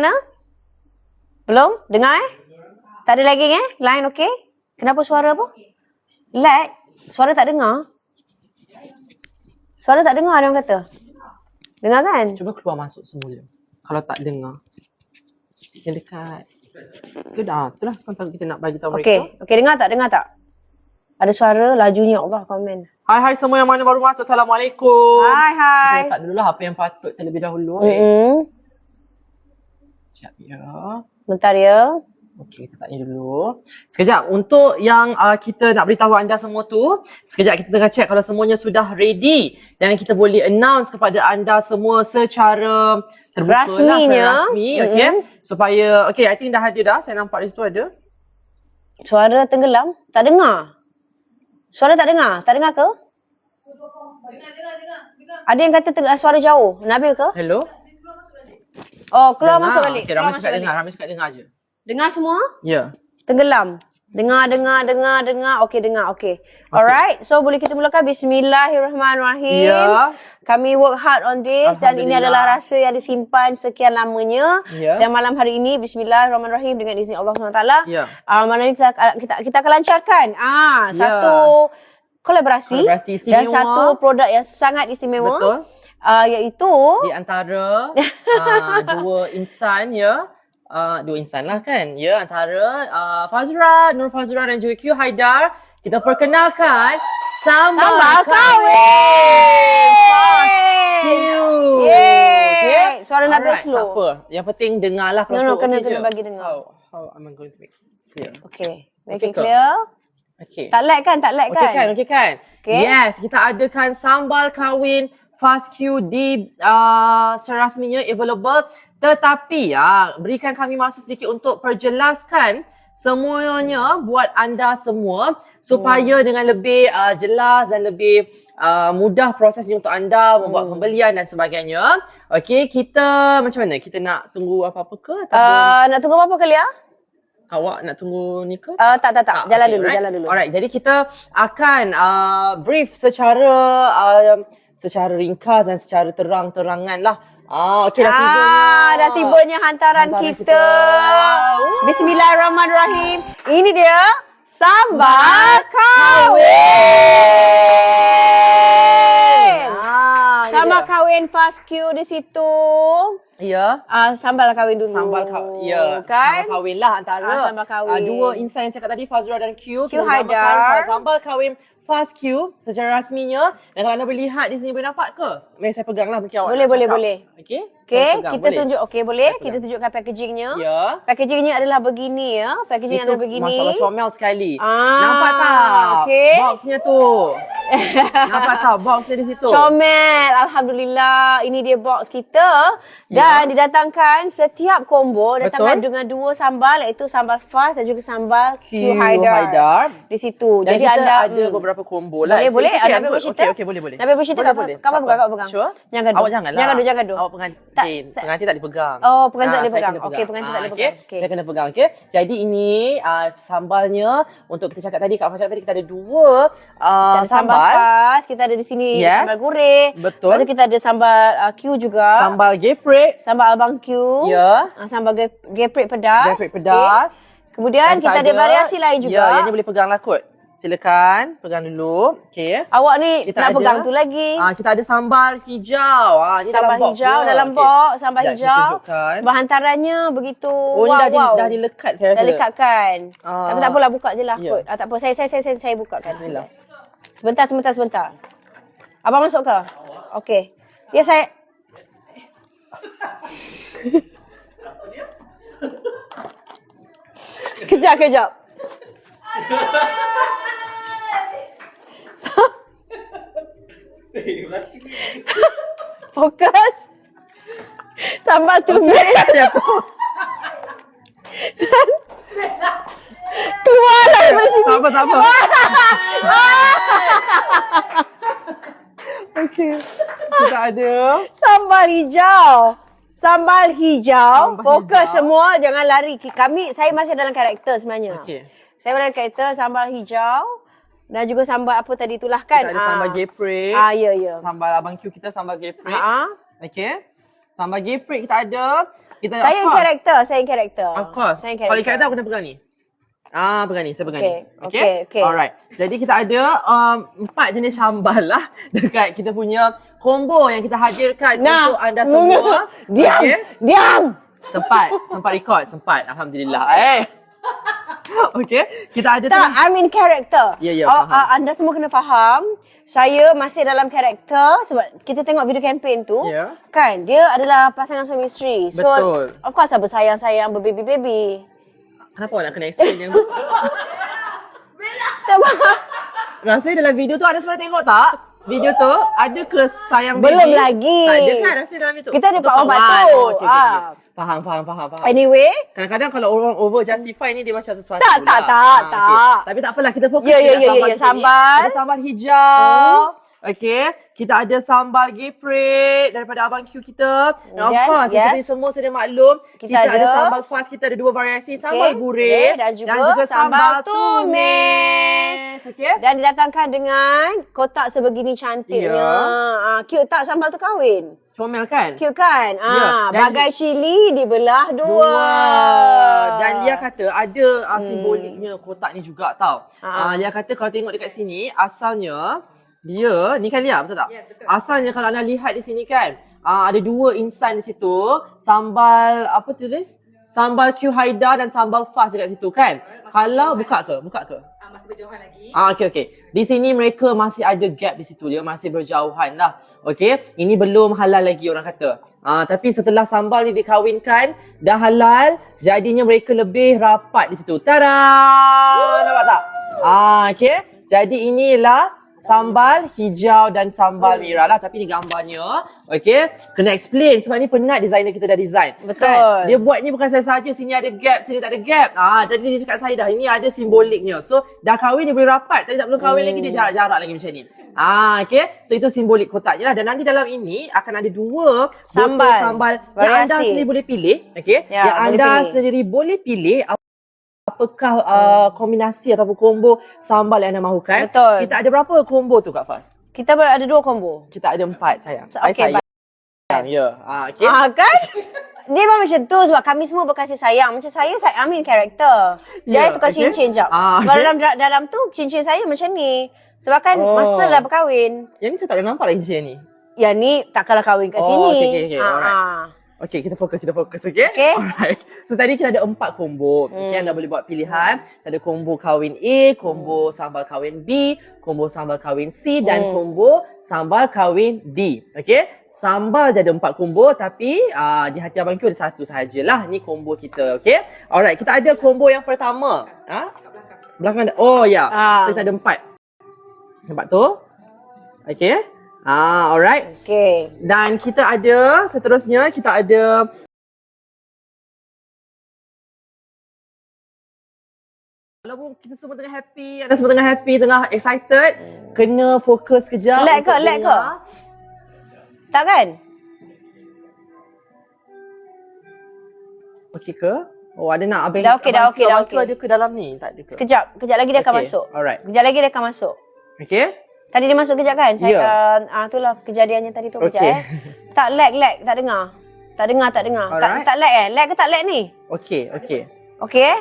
Mana? Belum? Dengar Tak ada lagi Line okey? Kenapa suara apa? Lag? Suara tak dengar? Suara tak dengar dia orang kata? Dengar kan? Cuba keluar masuk semula. Kalau tak dengar. Yang dekat. Itu dah. Itulah contoh kita nak bagi tahu mereka. Okey, dengar tak? Dengar tak? Ada suara lajunya Allah komen. Hai semua yang mana baru masuk. Assalamualaikum. Hai. Kita letak dululah apa yang patut terlebih dahulu. Sekejap ya. Bentar ya. Okey, kita letak ni dulu. Sekejap, untuk yang kita nak beritahu anda semua tu, sekejap kita tengah check kalau semuanya sudah ready dan kita boleh announce kepada anda semua secara terbuka Rasminya. rasmi, okey. Supaya, okey, I think dah ada dah. Saya nampak di situ ada. Suara tenggelam? Tak dengar? Suara tak dengar? Tak dengar ke? Dengar. Ada yang kata suara jauh. Nabil ke? Hello? Oh, keluar masuk balik. Okey, Ramai cakap dengar. Ramai cakap dengar je. Dengar semua? Ya. Tenggelam. Dengar. Okey, dengar. Okey. Alright. So, boleh kita mulakan. Bismillahirrahmanirrahim. Ya. Kami work hard on this dan ini adalah rasa yang disimpan sekian lamanya. Ya. Dan malam hari ini, Bismillahirrahmanirrahim dengan izin Allah SWT. Ya. Malam ini kita akan lancarkan. Satu kolaborasi istimewa. dan satu produk yang sangat istimewa. Betul. Iaitu Di antara dua insan ya. Dua insan lah kan. Ya, antara Fazra, Nur Fazra dan juga Q Haidar. Kita perkenalkan Sambal Kahwin. Yeay. Suara Nabil slow. Tak apa. Yang penting dengarlah kalau slow. kena je. bagi dengar. How am I going to make it clear? Okay. Make Okay it ke? clear. Okay. Tak lag kan? Okay kan? Okay. Yes, kita adakan Sambal Kahwin Fast Q di serasminya available. Tetapi berikan kami masa sedikit untuk perjelaskan semuanya buat anda semua supaya dengan lebih jelas dan lebih mudah prosesnya untuk anda membuat pembelian dan sebagainya. Okey, kita macam mana? Kita nak tunggu apa-apa ke? Nak tunggu apa kali ya? Awak nak tunggu ni ke? Tak. Jalan dulu. Alright, jadi kita akan brief secara ringkas dan secara terang-terangan lah. Okey, dah tibanya. Dah tibanya hantaran kita. Bismillahirrahmanirrahim. Ini dia Sambal Kahwin. Sambal Kahwin Fast Q di situ. Ya. Sambal kahwin dulu. Sambal kahwin. Ya. Kan? Sambal kahwin lah antara sambal kahwin. dua insan yang cakap tadi, Fazra dan Q. Q Haidar. Sambal kahwin Fast Q secara rasminya. Dan kalau anda boleh lihat di sini, boleh nampak ke? Mari saya pegang lah mungkin awak nak cakap. Boleh. Okey. Okey, kita tunjuk. Okey, boleh. Kita tunjukkan packagingnya. Ya. Packagingnya adalah begini ya. Packaging adalah begini. Masya-Allah, comel sekali. Nampak tak? Okey. Boxnya tu. Nampak tak? Boxnya di situ. Comel. Alhamdulillah. Ini dia box kita. Dan didatangkan setiap combo datangkan dengan dua sambal, iaitu sambal fast dan juga sambal Q Haidar. Di situ. Dan jadi kita anda ada beberapa combo lah. Boleh. Nabil bercerita. Okey, boleh. Nabil bercerita tak apa? Kau pegang. Sure? Jangan Awak janganlah. Jangan gaduh. Awak pengantin. Pengantin tak dipegang. Oh, pengantin tak boleh saya pegang. kena Okey, pengantin tak boleh pegang. Okey. Saya kena pegang. Okey. Jadi ini sambalnya untuk kita cakap tadi, Kak Fah cakap tadi kita ada dua sambal khas. Kita ada di sini sambal gurih. Betul. Lepas tu kita ada sambal Q juga. Sambal geprek. Sambal Abang Q. Ya. Sambal geprek pedas. Geprek pedas. Okay. Kemudian kita ada variasi lain juga. Ya, yang ni boleh pegang lah kot. Silakan pegang dulu. Okey. Awak ni kita nak pegang tu lagi. Kita ada sambal hijau. Ni sambal dalam box hijau je. dalam box, sambal Sekejap, hijau. saya tunjukkan. Sebab hantarannya begitu. Oh, ni dah dilekat saya rasa. Dah lekat kan. Tapi tak apalah, buka je lah kot. Tak apa, saya bukakan. Bismillah. Sebentar. Abang masuk ke? Okey. Ya, saya. Kejap. Fokus. Sambal tumis. Keluarlah daripada sini. Tak apa. Okey. Kita ada Sambal hijau. Fokus semua, jangan lari. Saya masih dalam karakter sebenarnya. Okey. Saya dalam karakter sambal hijau dan juga sambal apa tadi itulah kan. Kita ada sambal geprek. Ya. Sambal Abang Q kita sambal geprek. Ha. Okey. Sambal geprek kita ada Kita Saya of course. karakter, saya karakter. Of course. Saya Kalau karakter aku kena pegang ni. Pegang ni, saya pegang ni. Okay. Alright. Jadi kita ada 4 jenis sambal lah dekat kita punya combo yang kita hadirkan untuk anda semua. Diam. Okay? Diam. Sempat record, sempat. Alhamdulillah. Okay, kita ada Tak, I'm in character. Ya, faham. Anda semua kena faham. Saya masih dalam karakter sebab kita tengok video campaign tu. Ya. Kan, dia adalah pasangan suami isteri. So, Betul. of course, bersayang-sayang, berbaby-baby. Kenapa awak nak kena explain yang tu? Tak faham. Rasanya dalam video tu ada semua tengok tak? Video tu ada ke sayang Belum baby? lagi. Tak ada kan rasa dalam itu? Kita ada Untuk part 1, part kawan. 2. Okay. Faham. Anyway. Kadang-kadang kalau orang over justify ni dia macam sesuatu Tak. Okay. Tapi tak apalah, kita fokus Ya, dekat ya, kita ni. sambal. Ada sambal hijau. Okay. Kita ada sambal geprek daripada Abang Q kita. Dan of course, seperti semua sedia maklum, kita ada sambal fast, kita ada 2 variasi. Sambal gurih dan juga sambal tumis. Okay. Dan didatangkan dengan kotak sebegini cantiknya. Cute tak sambal tu kahwin? Comel kan? Cute kan? Ya, Bagai cili dibelah dua. Dan Lia kata ada simboliknya kotak ni juga tau. Lia kata kalau tengok dekat sini, asalnya dia, ni kan Lia, betul tak? Ya, betul. Asalnya kalau anda lihat di sini kan, ada 2 insan di situ. Sambal, apa tulis? Sambal Q Haidar dan sambal fast dekat situ kan? Kalau buka ke? Masih berjauhan lagi. Okay. Di sini mereka masih ada gap di situ. Dia masih berjauhan lah. Okay. Ini belum halal lagi orang kata. Tapi setelah sambal ni dikahwinkan, dah halal. Jadinya mereka lebih rapat di situ. Tada! Nampak tak? Okay. Jadi inilah sambal hijau dan sambal merah lah. Tapi ni gambarnya. Okay. Kena explain sebab ni penat designer kita dah design. Betul. Kan? Dia buat ni bukan saya saja. Sini ada gap, sini tak ada gap. Tadi dia cakap saya dah. Ini ada simboliknya. So dah kahwin dia boleh rapat. Tadi tak belum kahwin lagi dia jarak-jarak lagi macam ni. Okay. So itu simbolik kotaknya lah. Dan nanti dalam ini akan ada 2 Sambal. botol sambal yang Variasi. anda sendiri boleh pilih. Okay. Ya, yang boleh anda pilih. sendiri boleh pilih apakah kombinasi ataupun combo sambal yang anda mahukan. Betul. Kita ada berapa combo tu Kak Fas? Kita ada 2 combo. Kita ada 4 sayang. Okay, sayang. Ya. Okay. Kan? Dia memang macam tu sebab kami semua berkasih sayang. Macam saya amin karakter. Jadi tukar cincin jap. Sebab dalam tu cincin saya macam ni. Sebab kan master dah berkahwin. Yang ni saya tak boleh nampak lagi cincin ni. Yang ni tak kalah kahwin kat sini. Okay. Alright. Okay, kita fokus, okay? Okay. Alright. So tadi kita ada 4 combo. Okay, anda boleh buat pilihan. Ada combo kahwin A, combo sambal kahwin B, combo sambal kahwin C dan combo sambal kahwin D. Okay? Sambal je ada 4 combo tapi di hati Abang Q ada 1 sahajalah. Ni combo kita, okay? Alright, kita ada combo yang pertama. Kat belakang. Belakang ada. Oh ya. So kita ada 4. Nampak tu? Okay? Alright. Okay. Dan kita ada, seterusnya kita ada walaupun kita semua tengah happy, anda semua tengah happy, tengah excited, kena fokus kejap. Lag ke? Tak kan? Okey ke? Oh, ada nak abang. Dah okey. Ada ke dalam ni? Tak ada ke? Kejap lagi dia akan Okay, masuk. alright. Kejap lagi dia akan masuk. Okey? Tadi dia masuk kejap kan? Ya. Itulah kejadiannya tadi tu kejap Okay. Tak lag, tak dengar. Tak dengar. Alright. Tak lag lag ke tak lag ni? Okey. Okey.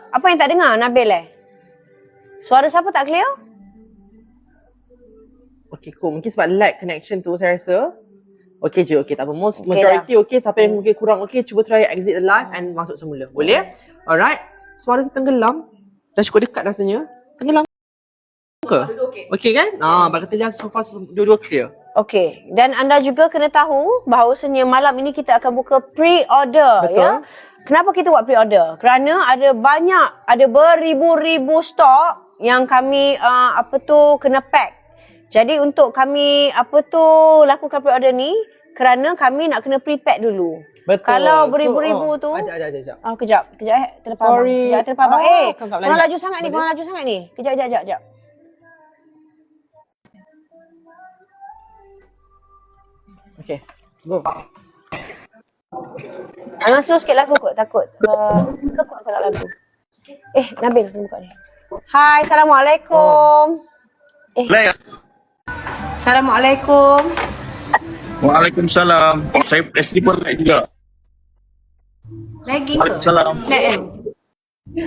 Apa yang tak dengar Nabil Suara siapa tak clear? Okey, cool. Mungkin sebab lag connection tu saya rasa. Okey je, okey. Tak apa. Okey Majority okey. Siapa yang mungkin kurang okey, cuba try exit the live and masuk semula. Boleh? Alright. Suara saya tenggelam. Dah cukup dekat rasanya. Tenggelam ke? Duduk okey. Okey kan? Bagi kita lihat so far dua-dua clear. Okey. Dan anda juga kena tahu bahawasanya malam ini kita akan buka pre-order. Betul. Ya? Kenapa kita buat pre-order? Kerana ada beribu-ribu stok yang kami kena pack. Jadi untuk kami lakukan pre-order ni kerana kami nak kena pre-pack dulu. Betul. Kalau beribu-ribu tu. Ada. Kejap. Terlepas abang. Sorry. Kejap terlepas abang. Kakak Korang belanja. laju sangat ni. Kejap. Okey. Go. Jangan slow sikit lagu kot, takut. Kekok salah lagu. Nabil, tunggu buka ni. Hai, Assalamualaikum. Assalamualaikum. Waalaikumsalam. Saya SD pun like juga. Lagging ke? Waalaikumsalam. Lag kan?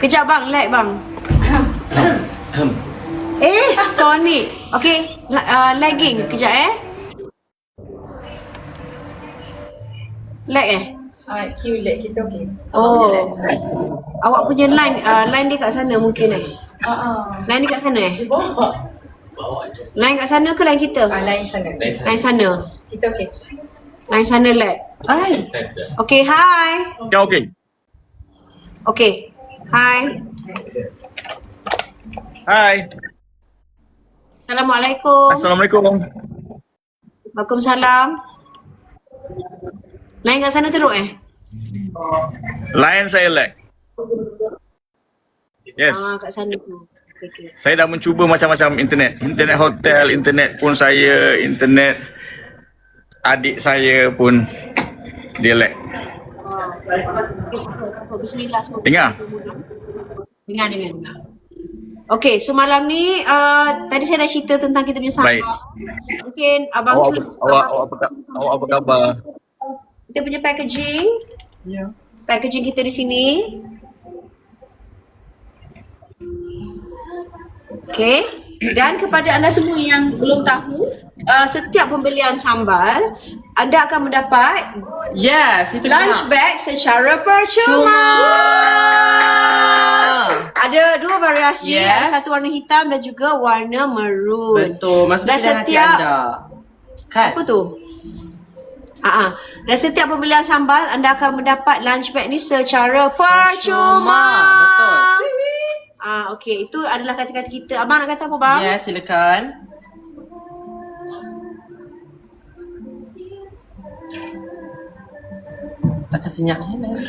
Kejap bang, lag bang. Sonic. Okay, lagging. Kejap Lag Q lag kita okey. Oh. Awak punya line, line dia kat sana mungkin Line dia kat sana Line kat sana ke line kita? Lain sana. Line sana. Kita okey. Line sana lag. Hai. Okay, hi. Ya, okey. Okay. Hi. Hai. Assalamualaikum. Assalamualaikum. Waalaikumsalam. Line kat sana teruk Line saya lag. Yes. Kat sana tu. Okay. Saya dah mencuba macam-macam internet. Internet hotel, internet phone saya, internet adik saya pun dia lag. Bismillah semoga. Dengar? Dengar. Okay, so malam ni tadi saya dah cerita tentang kita punya sahabat. Baik. Mungkin abang Awak apa khabar? kita punya packaging. Packaging kita di sini. Okay. Dan kepada anda semua yang belum tahu, setiap pembelian sambal, anda akan mendapat Yes, itu lunch bag secara percuma. Ada dua variasi, Yes. ada satu warna hitam dan juga warna maroon. Betul, maksudnya Dan pilihan hati setiap anda. Kan? apa tu? Dan setiap pembelian sambal anda akan mendapat lunch bag ni secara percuma. Betul. Okey, itu adalah kata-kata kita. Abang nak kata apa bang? Yes, silakan. Takkan senyap macam mana?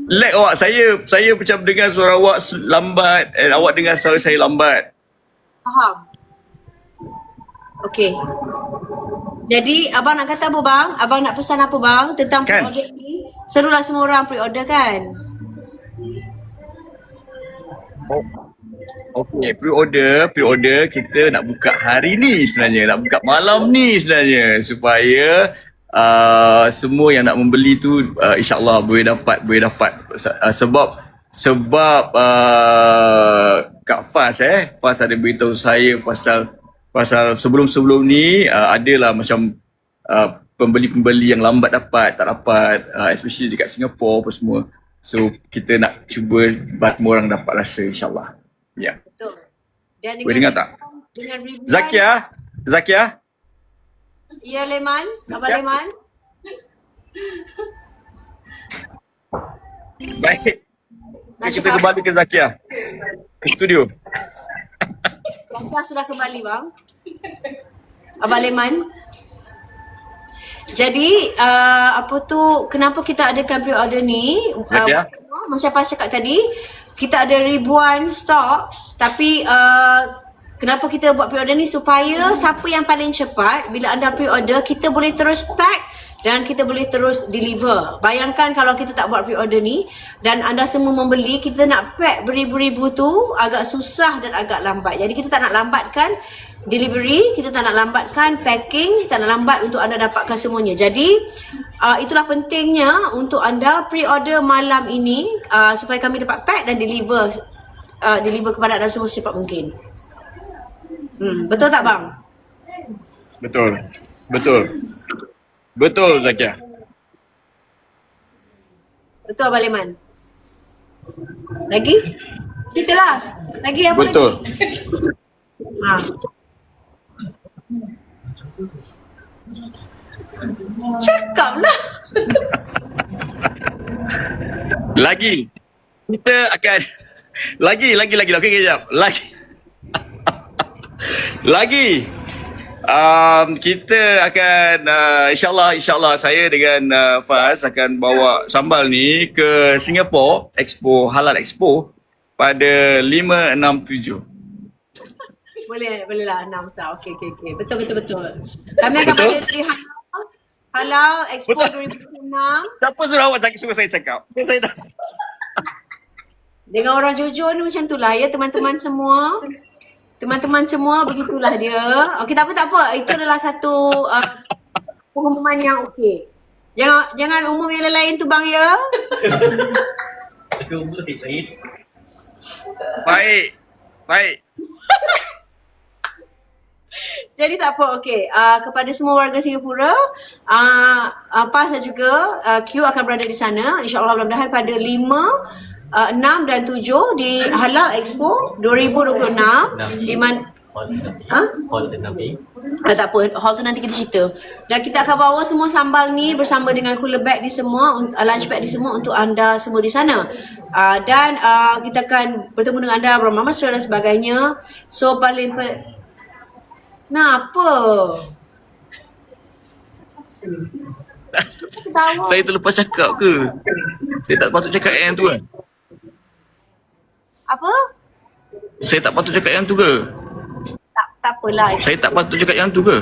Lag awak. Saya macam dengar suara awak lambat, awak dengar suara saya lambat. Faham. Okey. Jadi abang nak kata apa bang? Abang nak pesan apa bang tentang Kan? pre-order ni? Serulah semua orang pre-order kan? Okey, pre-order kita nak buka hari ni sebenarnya, nak buka malam ni sebenarnya supaya semua yang nak membeli tu insya-Allah boleh dapat sebab Kak Faz Faz ada beritahu saya pasal sebelum ni adalah macam pembeli-pembeli yang lambat tak dapat especially dekat Singapore apa semua. So kita nak cuba buat semua orang dapat rasa insya-Allah. Ya. Betul. Dan Boleh dengar tak? Dengan ribuan. Zakia? Ya Leman, Abang Ya. Leman. Baik. Nak Kita cakap kembali ke Zakia. Ke studio. Zakia sudah kembali bang. Abang Leman. Jadi kenapa kita adakan pre-order ni? Zakia? Macam Faz cakap tadi, kita ada ribuan stok tapi kenapa kita buat pre-order ni supaya siapa yang paling cepat bila anda pre-order kita boleh terus pack dan kita boleh terus deliver. Bayangkan kalau kita tak buat pre-order ni dan anda semua membeli, kita nak pack beribu-ribu tu agak susah dan agak lambat. Jadi kita tak nak lambatkan delivery, kita tak nak lambatkan packing, kita tak nak lambat untuk anda dapatkan semuanya. Jadi itulah pentingnya untuk anda pre-order malam ini supaya kami dapat pack dan deliver kepada anda semua secepat mungkin. Betul tak bang? Betul Zakia. Betul Abang Leman? Lagi? Kita lah. Lagi apa Betul. lagi? Cakap lah. Lagi. Kita akan lagi. Okey kejap. Lagi. Kita akan insyaAllah saya dengan Faz akan bawa sambal ni ke Singapore Halal Expo pada 5, 6, 7. Boleh lah announce lah. Okey. Betul. Kami akan berada di Halal Expo 2006. Siapa suruh awak suruh saya cakap? Saya dah Dengan orang jujur ni macam itulah ya teman-teman semua. Teman-teman semua begitulah dia. Okey tak apa. Itu adalah satu pengumuman yang okey. Jangan umum yang lain tu bang ya. Baik. Jadi tak apa, okey. Kepada semua warga Singapura, PAS dan juga Q akan berada di sana. InsyaAllah mudah-mudahan pada 5, 6 dan 7 di Halal Expo 2026. Di mana Hall Nabi. tak apa, hall tu nanti kita cerita. Dan kita akan bawa semua sambal ni bersama dengan cooler bag ni semua, lunch bag ni semua untuk anda semua di sana. Dan kita akan bertemu dengan anda, beramah mesra dan sebagainya. So paling kenapa? Saya terlepas cakap ke? Saya tak patut cakap yang tu kan? Apa? Saya tak patut cakap yang tu ke? Tak apalah. Saya tak patut cakap yang tu ke?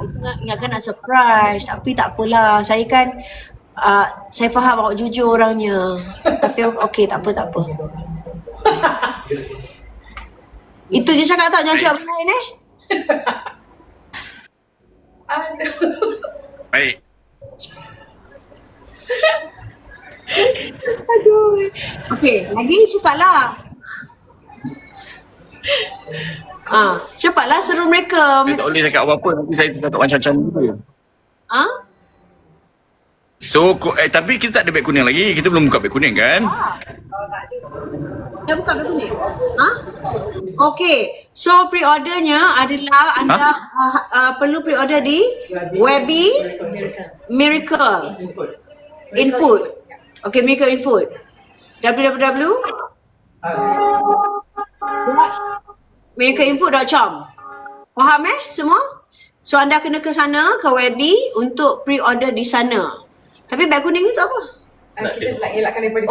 Itu ingatkan nak surprise. Tapi tak apalah. Saya kan saya faham awak jujur orangnya. Tapi okey, tak apa. Itu je cakap tau. Jangan cakap benda lain Baik. Aduh. Okey, lagi cepatlah. Cepatlah seru mereka. Saya tak boleh cakap apa-apa. Nanti saya cakap macam-macam juga. So, tapi kita tak ada beg kuning lagi. Kita belum buka beg kuning kan? Dah buka beg kuning? Okey. So, pre-ordernya adalah anda perlu pre-order di Webby Miracle in Food. Okey, Miracle in Food. www. miracleinfood.com. Faham semua? So anda kena ke sana, ke Webby untuk pre-order di sana. Tapi beg kuning ni tu apa? Kita nak elakkan daripada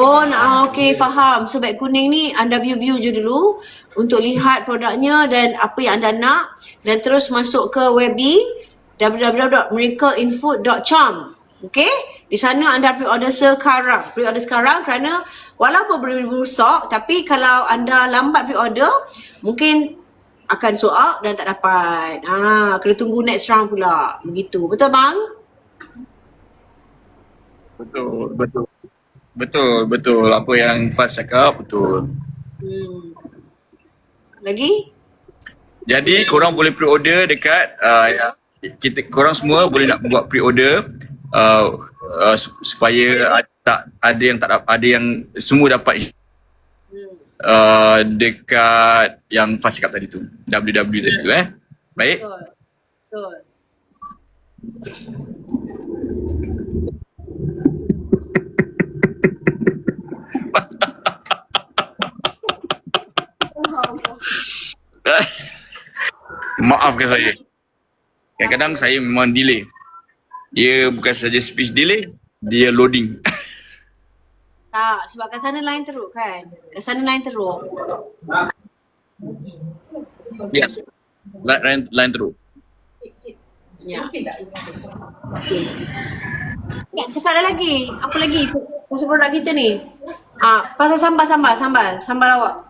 Okey, faham. So beg kuning ni anda view je dulu untuk lihat produknya dan apa yang anda nak, dan terus masuk ke Webby www.miracleinfood.com. Okey? Di sana anda pre-order sekarang. Pre-order sekarang kerana walaupun beribu stok, tapi kalau anda lambat pre-order, mungkin akan sold out dan tak dapat. Kena tunggu next round pula. Begitu. Betul bang? Betul. Apa yang Faz cakap, betul. Lagi? Jadi korang boleh pre-order dekat korang semua boleh nak buat pre-order supaya ada yang semua dapat dekat yang Faz cakap tadi tu, www tadi tu Baik. Betul. Maafkan saya. Kadang-kadang saya memang delay. Dia bukan saja speech delay, dia loading. Tak, sebab kat sana line teruk kan? Kat sana line teruk. Yes. Line teruk. Ya. Okay. Ya, cakap dah lagi. Apa lagi pasal produk kita ni? Pasal sambal awak.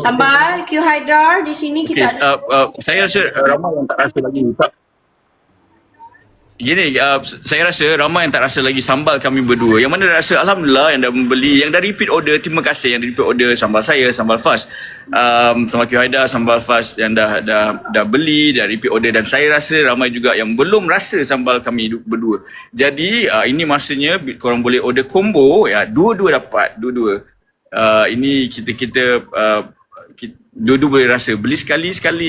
Sambal Q Haidar di sini kita ada. Saya rasa ramai yang tak rasa lagi. Gini, saya rasa ramai yang tak rasa lagi sambal kami berdua. Yang mana dah rasa, alhamdulillah, yang dah membeli, yang dah repeat order, terima kasih yang dah repeat order sambal saya, sambal Faz, sambal Q Haidar, sambal Faz yang dah beli, dah repeat order, dan saya rasa ramai juga yang belum rasa sambal kami berdua. Jadi ini masanya korang boleh order combo, dua-dua dapat, dua-dua. Ini kita dua-dua boleh rasa, beli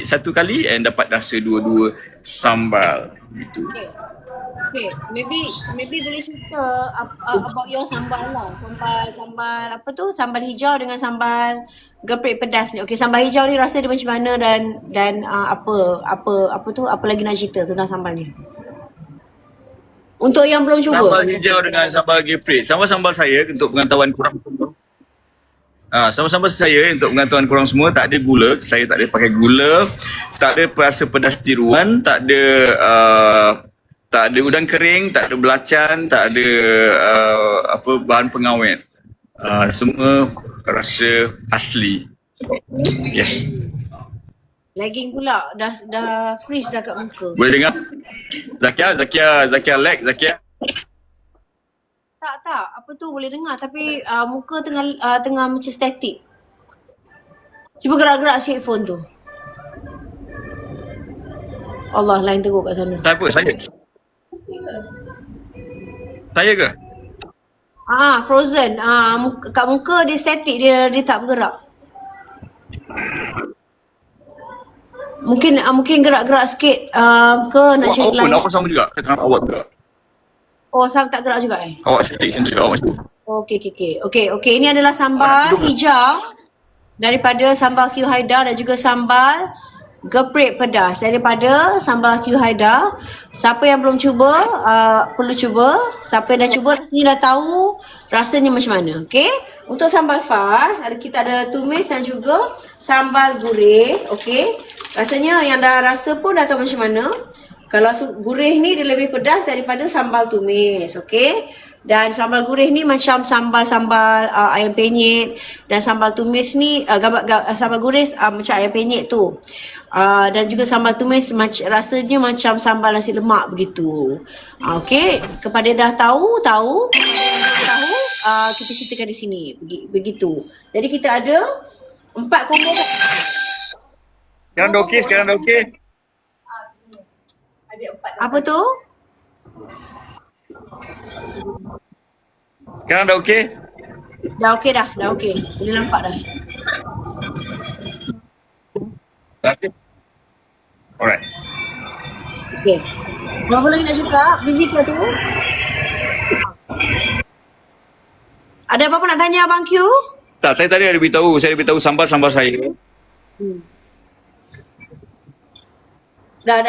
satu kali and dapat rasa dua-dua sambal gitu. Okay, maybe boleh cerita about your sambal lah. Sambal apa tu? Sambal hijau dengan sambal geprek pedas ni. Okay, sambal hijau ni rasa dia macam mana dan apa lagi nak cerita tentang sambal ni? Untuk yang belum cuba. Sambal hijau dengan sambal geprek. Sambal saya untuk pengetahuan korang semua. Sambal saya untuk pengetahuan korang semua, tak ada gula. Saya tak ada pakai gula. Tak ada rasa pedas tiruan, tak ada udang kering, tak ada belacan, tak ada bahan pengawet. semua rasa asli. Yes. Lagging pula. Dah freeze dah kat muka. Boleh dengar? Zakia lag, Zakia. Tak. Apa tu boleh dengar tapi muka tengah macam static. Cuba gerak-gerak sikit phone tu. Allah, line teruk kat sana. Tak apa, saya. Saya ke? Frozen. Kat muka dia static, dia tak bergerak. Mungkin gerak-gerak sikit ke nak cari Awak pun, line. awak sama juga. Saya tengah awak juga. Oh, Sam tak gerak juga Awak stick macam tu, awak macam tu. Okey. Ini adalah sambal hijau daripada sambal Q Haidar dan juga sambal geprek pedas daripada sambal Q Haidar. Siapa yang belum cuba, perlu cuba. Siapa yang dah cuba, ni dah tahu rasanya macam mana. Okey. Untuk sambal fas, kita ada tumis dan juga sambal gurih. Okey. Rasanya yang dah rasa pun dah tahu macam mana. Kalau gurih ni dia lebih pedas daripada sambal tumis. Okey. Dan sambal gurih ni macam sambal-sambal ayam penyet, dan sambal tumis ni sambal gurih macam ayam penyet tu. Dan juga sambal tumis rasanya macam sambal nasi lemak begitu. Okey, kepada dah tahu, kita ceritakan di sini. Begitu. Jadi kita ada 4 combo. Sekarang dah okey? Apa tu? Sekarang dah okey? Dah okey. Boleh nampak dah. Okay. Alright. Okey. Berapa lagi nak cakap? Busy ke tu? Ada apa-apa nak tanya Abang Q? Tak, saya tadi ada beritahu sambal saya. Dah.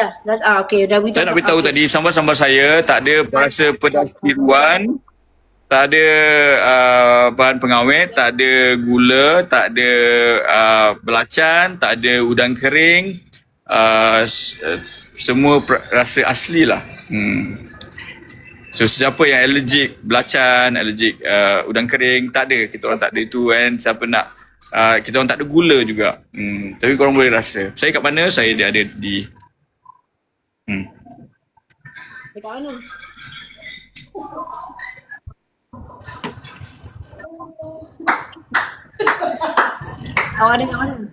Okey, dah beritahu. Saya nak beritahu tadi sambal saya tak ada rasa pedas tiruan, tak ada bahan pengawet, tak ada gula, tak ada belacan, tak ada udang kering, semua rasa asli lah. So siapa yang allergic belacan, allergic udang kering, tak ada, kita orang tak ada itu kan. Siapa nak kita orang tak ada gula juga. Tapi korang boleh rasa. Saya kat mana? Saya dia ada di Dekat mana? Awak ada kat mana?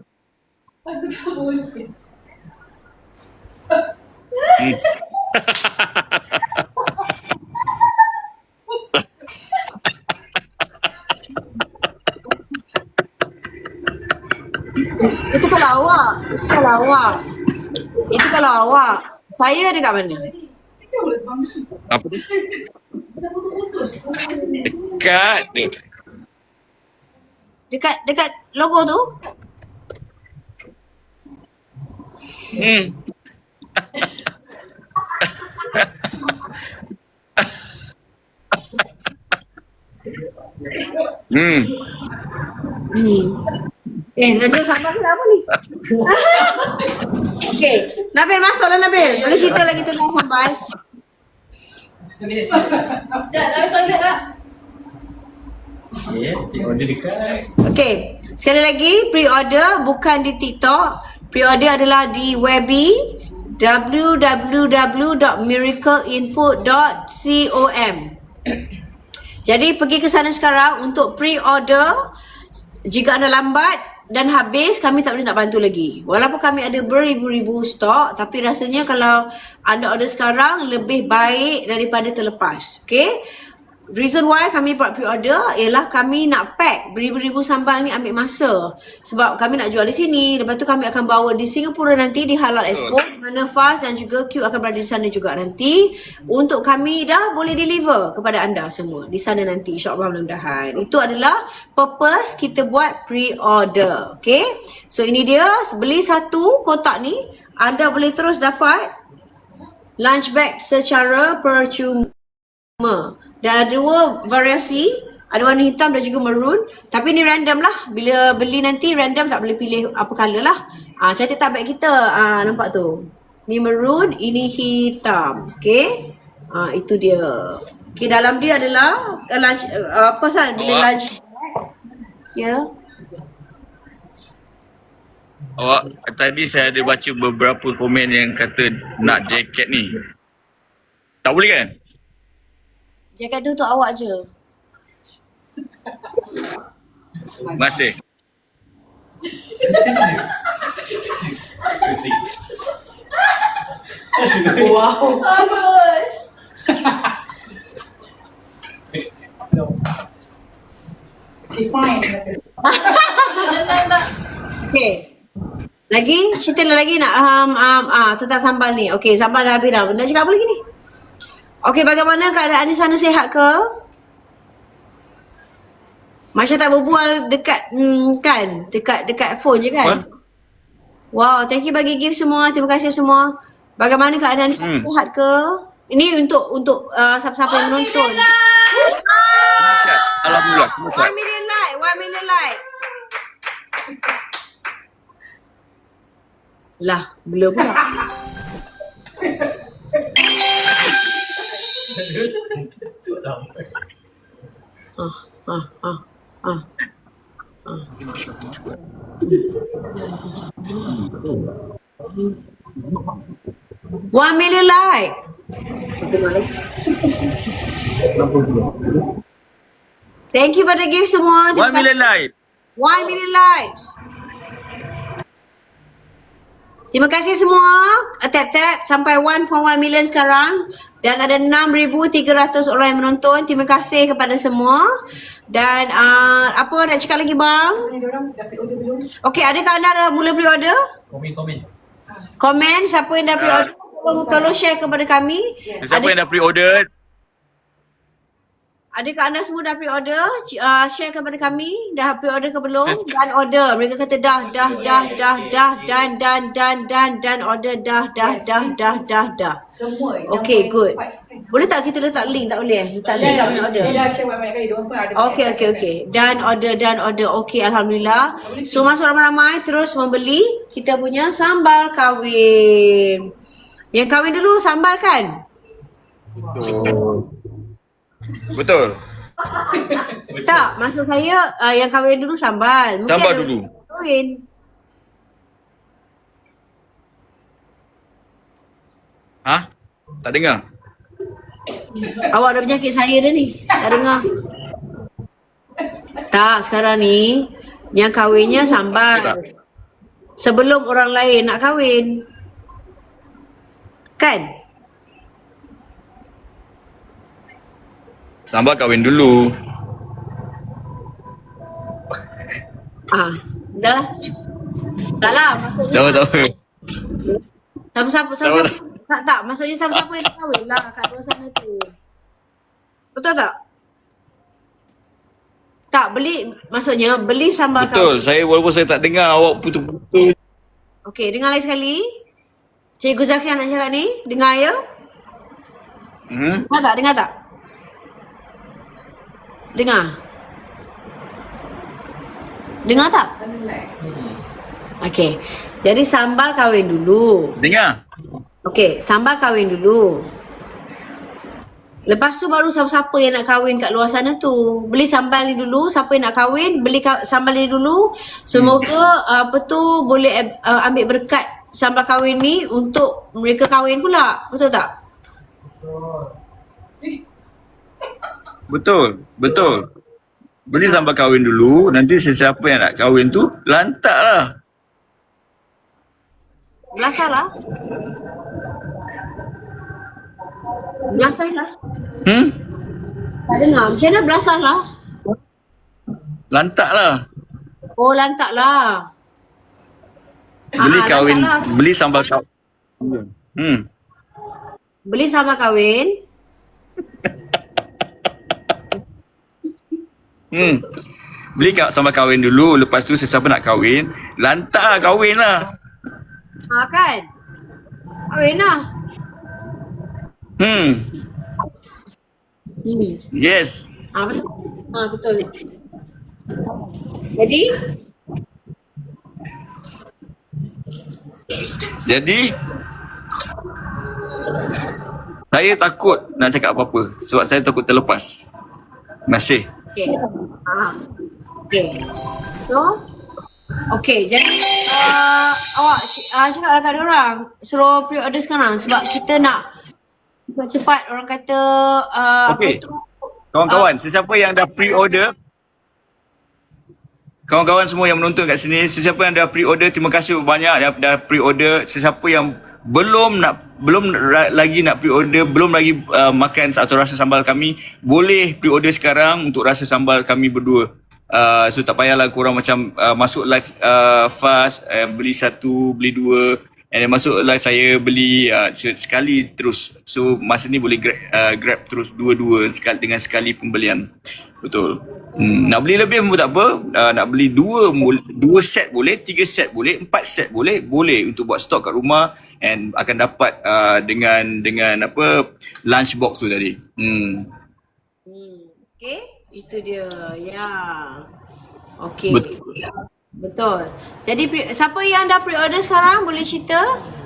Itu kalau awak. Saya ada kat mana? apa tu? Dekat dia. Dekat logo tu? Najib sambal kenapa ni? Okey, Nabil masuklah Nabil. Boleh cerita lagi tentang sambal? Okay, saya order dekat. Okey, sekali lagi pre-order bukan di TikTok. Pre-order adalah di Webby www.miracleinfood.com. Jadi pergi ke sana sekarang untuk pre-order. Jika anda lambat dan habis, kami tak boleh nak bantu lagi. Walaupun kami ada beribu-ribu stok, tapi rasanya kalau anda order sekarang lebih baik daripada terlepas. Okay? Reason why kami buat pre-order ialah kami nak pack beribu-ribu sambal ni, ambil masa. Sebab kami nak jual di sini. Lepas tu kami akan bawa di Singapura nanti di Halal Expo, mana Faz dan juga Q akan berada di sana juga nanti. Untuk kami dah boleh deliver kepada anda semua di sana nanti, insyaAllah mudah-mudahan. Itu adalah purpose kita buat pre-order. Okay? So ini dia, beli satu kotak ni, anda boleh terus dapat lunch bag secara percuma. Dan ada 2 variasi, ada warna hitam dan juga maroon. Tapi ni random lah. Bila beli nanti random, tak boleh pilih apa colour lah. Cantik tak bag kita? Nampak tu. Ni maroon, ini hitam. Okay. Itu dia. Okay, dalam dia adalah lunch, of course lah bila lunch. Ya. Awak tadi saya ada baca beberapa komen yang kata nak jaket ni. Tak boleh kan? Jaket tu untuk awak je. Terima kasih. Wow. Define. Okey. Lagi? Cerita lagi nak tentang sambal ni. Okey, sambal dah habis dah. Nak cakap apa lagi ni? Okey, bagaimana keadaan di sana, sihat ke? Masya tak berbual dekat kan? Dekat phone je kan? Apa? Wow, thank you bagi gift semua. Terima kasih semua. Bagaimana keadaan di sana, sihat ke? Ini untuk siapa-siapa yang menonton. Alhamdulillah. 1 million like, 1 million like. Lah, blur pula. Ah. 1 million like. Thank you pada gift semua. 1 million like. 1 million likes. Terima kasih semua. Tap sampai 1.1 million sekarang. Dan ada 6,300 orang yang menonton. Terima kasih kepada semua. Dan apa nak cakap lagi bang? Ni orang dah pre-order belum? Okey, adakah anda dah mula pre-order? Komen. Komen siapa yang dah pre-order? Tolong share kepada kami. Siapa yang dah pre-order? Adakah anda semua dah pre-order? Share kepada kami. Dah pre-order ke belum? Sis- Dan order. Mereka kata dah. Dan order dah. Semua. Okay, good. Boleh tak kita letak link? Tak boleh? Letak link kat mana order? Dia dah share banyak kali. Diorang pun ada. Okay. Dan order. Okay, Alhamdulillah. So, masuk ramai-ramai terus membeli kita punya sambal kahwin. Yang kahwin dulu sambal kan? Betul. Tak, maksud saya yang kahwin dulu sambal. Mungkin Sambal ada dulu. Kahwin. Ha? Tak dengar? Awak ada penyakit saya dah ni. Tak dengar. Tak, sekarang ni yang kahwinnya sambal. Sebelum orang lain nak kahwin. Kan? Sambal kahwin dulu. Dah lah. Dah lah, maksudnya. Tahu. Siapa-siapa. Tak, maksudnya siapa-siapa yang nak kahwin lah kat luar sana tu. Betul tak? Tak, maksudnya beli sambal kahwin. Betul. Walaupun saya tak dengar awak putus-putus. Okey, dengar lagi sekali. Cikgu Zakia nak cakap ni. Dengar ya? Dengar tak? Dengar tak? Okey. Jadi sambal kahwin dulu. Dengar. Okey, sambal kahwin dulu. Lepas tu baru siapa-siapa yang nak kahwin kat luar sana tu. Beli sambal ni dulu. Siapa yang nak kahwin, beli sambal ni dulu. Semoga boleh ambil berkat sambal kahwin ni untuk mereka kahwin pula. Betul tak? Betul. Beli sambal kahwin dulu. Nanti sesiapa yang nak kahwin tu, lantak lah. Belasah lah. Tak dengar. Macam mana belasah lah? Lantak lah. Oh, lantak lah. Beli sambal kahwin. Beli sambal kahwin. Beli sambal kahwin dulu. Lepas tu sesiapa nak kahwin, lantak lah, kahwin lah. Kan? Kahwin lah. Yes. Betul. Jadi saya takut nak cakap apa-apa sebab saya takut terlepas. Terima kasih. Okay. Okay. So, okay, jadi awak cakap dekat diorang suruh pre-order sekarang sebab kita nak cepat orang kata Okey. apa tu? Kawan-kawan, sesiapa yang dah pre-order, kawan-kawan semua yang menonton kat sini, sesiapa yang dah pre-order, terima kasih banyak yang dah pre-order. Sesiapa yang belum lagi nak pre-order, belum lagi makan atau rasa sambal kami, boleh pre-order sekarang untuk rasa sambal kami berdua. So tak payahlah korang macam masuk live fast, beli satu, beli dua, and then masuk live saya beli sekali terus. So masa ni boleh grab terus dua-dua dengan sekali pembelian. Betul. Nak beli lebih pun tak apa, nak beli dua set boleh, 3 set boleh, 4 set boleh untuk buat stok kat rumah, and akan dapat dengan apa lunch box tu tadi. Okay, itu dia. Ya. Okay. Betul. Jadi siapa yang dah pre-order sekarang boleh cerita?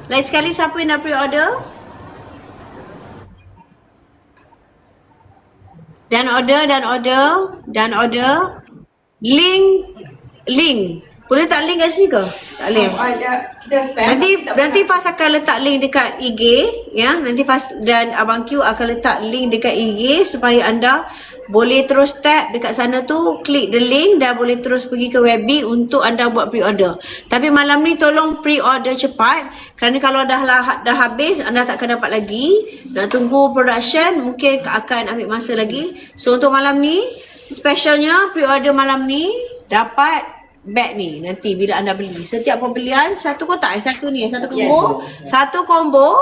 Lain sekali siapa yang dah pre-order? Dan order. Link. Boleh tak link kat sini ke? Tak boleh. Kita spam. Nanti Fas akan letak link dekat IG, ya. Nanti Fas dan Abang Q akan letak link dekat IG supaya anda boleh terus tap dekat sana tu, klik the link dan boleh terus pergi ke Webby untuk anda buat pre-order. Tapi malam ni tolong pre-order cepat kerana kalau dah habis anda tak akan dapat lagi. Nak tunggu production mungkin akan ambil masa lagi. So untuk malam ni specialnya pre-order malam ni dapat bag ni nanti bila anda beli. Setiap pembelian satu kotak, satu combo, satu combo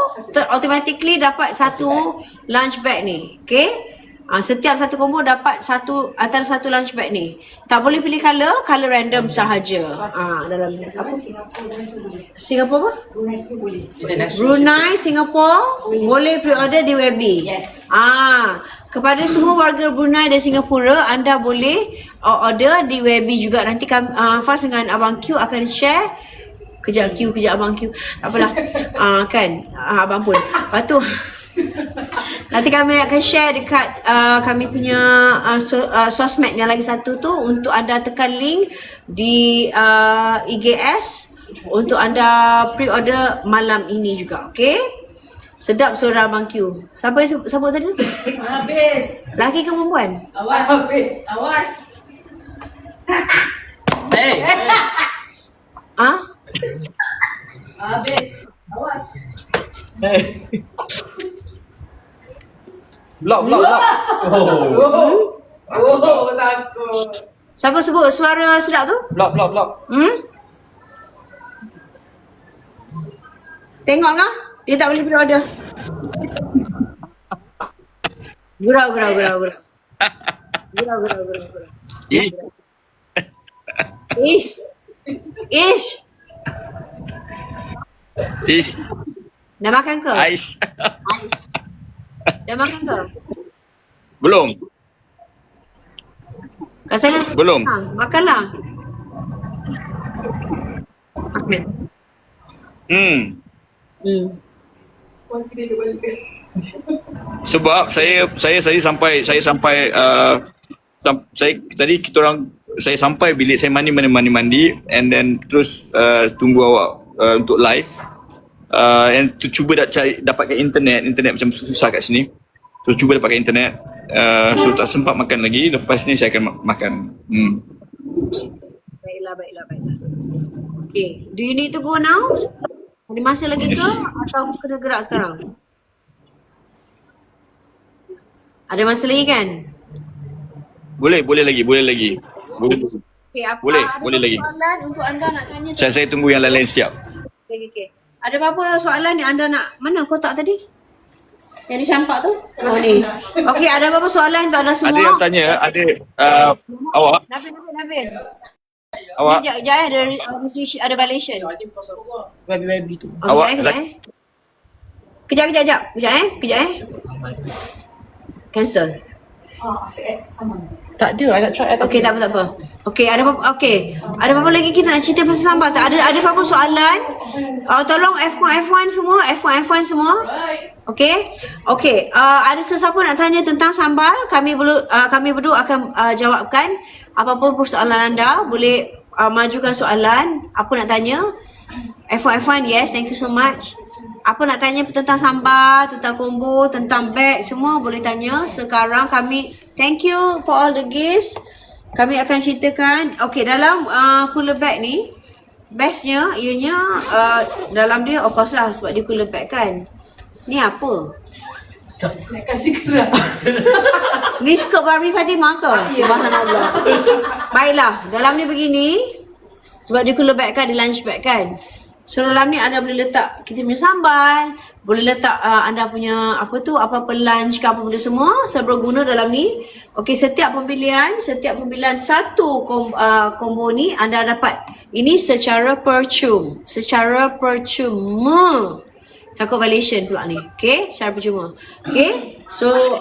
automatically dapat satu lunch bag ni. Okay? Setiap satu combo dapat antara satu lunch bag ni. Tak boleh pilih color random sahaja. Dalam apa? Singapura apa? Brunei, Singapura boleh pre-order di Webby. Yes. Kepada semua warga Brunei dan Singapura, anda boleh order di Webby juga. Nanti Fas dengan Abang Q akan share. Kejap Abang Q. Tak apalah. Kan? Abang pun. Lepas tu nanti kami akan share dekat kami punya sosmed yang lagi satu tu untuk anda tekan link di IGS untuk anda pre-order malam ini juga. Okay? Sedap suara Abang Q. Siapa yang sebut tadi? Habis. Laki ke perempuan? Awas. Hey. Habis. Awas. Block. Oh, takut. Siapa sebut suara sedap tu? Block. Tengok kah? Dia tak boleh pre-order. Gurau. Ish. Dah makan ke? Ais. Dah makan ke? Belum. Kat sana? Belum. Makanlah. Makan. Sebab saya sampai tadi saya sampai bilik saya mandi and then terus tunggu awak untuk live and cuba dapatkan internet macam susah kat sini. So cuba dapatkan internet, so tak sempat makan lagi. Lepas ni saya akan makan. Baiklah. Okay, do you need to go now? Ada masa lagi ke atau kena gerak sekarang? Ada masa lagi kan? Boleh lagi. Boleh. Okay, Boleh lagi. Soalan untuk anda nak tanya? Saya tunggu yang lain-lain siap. Okay. Ada apa-apa soalan yang anda nak? Mana kotak tadi? Yang dicampak tu? Oh ni. Okay, ada apa-apa soalan untuk anda semua? Ada yang tanya, awak. Nabil. Awak. Kejap ada violation. Webby tu. Kejap. Cancel. Sama. Tak ada, I nak try. Okey, tak apa. Okey, ada apa-apa lagi kita nak cerita pasal sambal tak? Ada apa-apa soalan? Tolong F1 semua. Okey. Okey, ada sesiapa nak tanya tentang sambal? Kami berdua akan jawabkan apapun persoalan anda. Boleh majukan soalan. Apa nak tanya? F1, yes, thank you so much. Apa nak tanya tentang sambal, tentang combo, tentang bag, semua boleh tanya. Sekarang kami, thank you for all the gifts. Kami akan ceritakan, okey, dalam cooler bag ni, bestnya ianya dalam dia, of course lah sebab dia cooler bag kan. Ni apa? Nak kasih keras. Ni skirt Barbie Fatimah ke? Subhanallah. Baiklah, dalam ni begini. Sebab dia cooler bag kan, dia lunch bag kan. So dalam ni anda boleh letak kita punya sambal, boleh letak anda punya apa-apa lunch ke apa benda semua seberguna dalam ni. Okey, setiap pembelian satu combo ni anda dapat ini secara percuma. Takut violation pula ni. Okey, secara percuma. Okey. So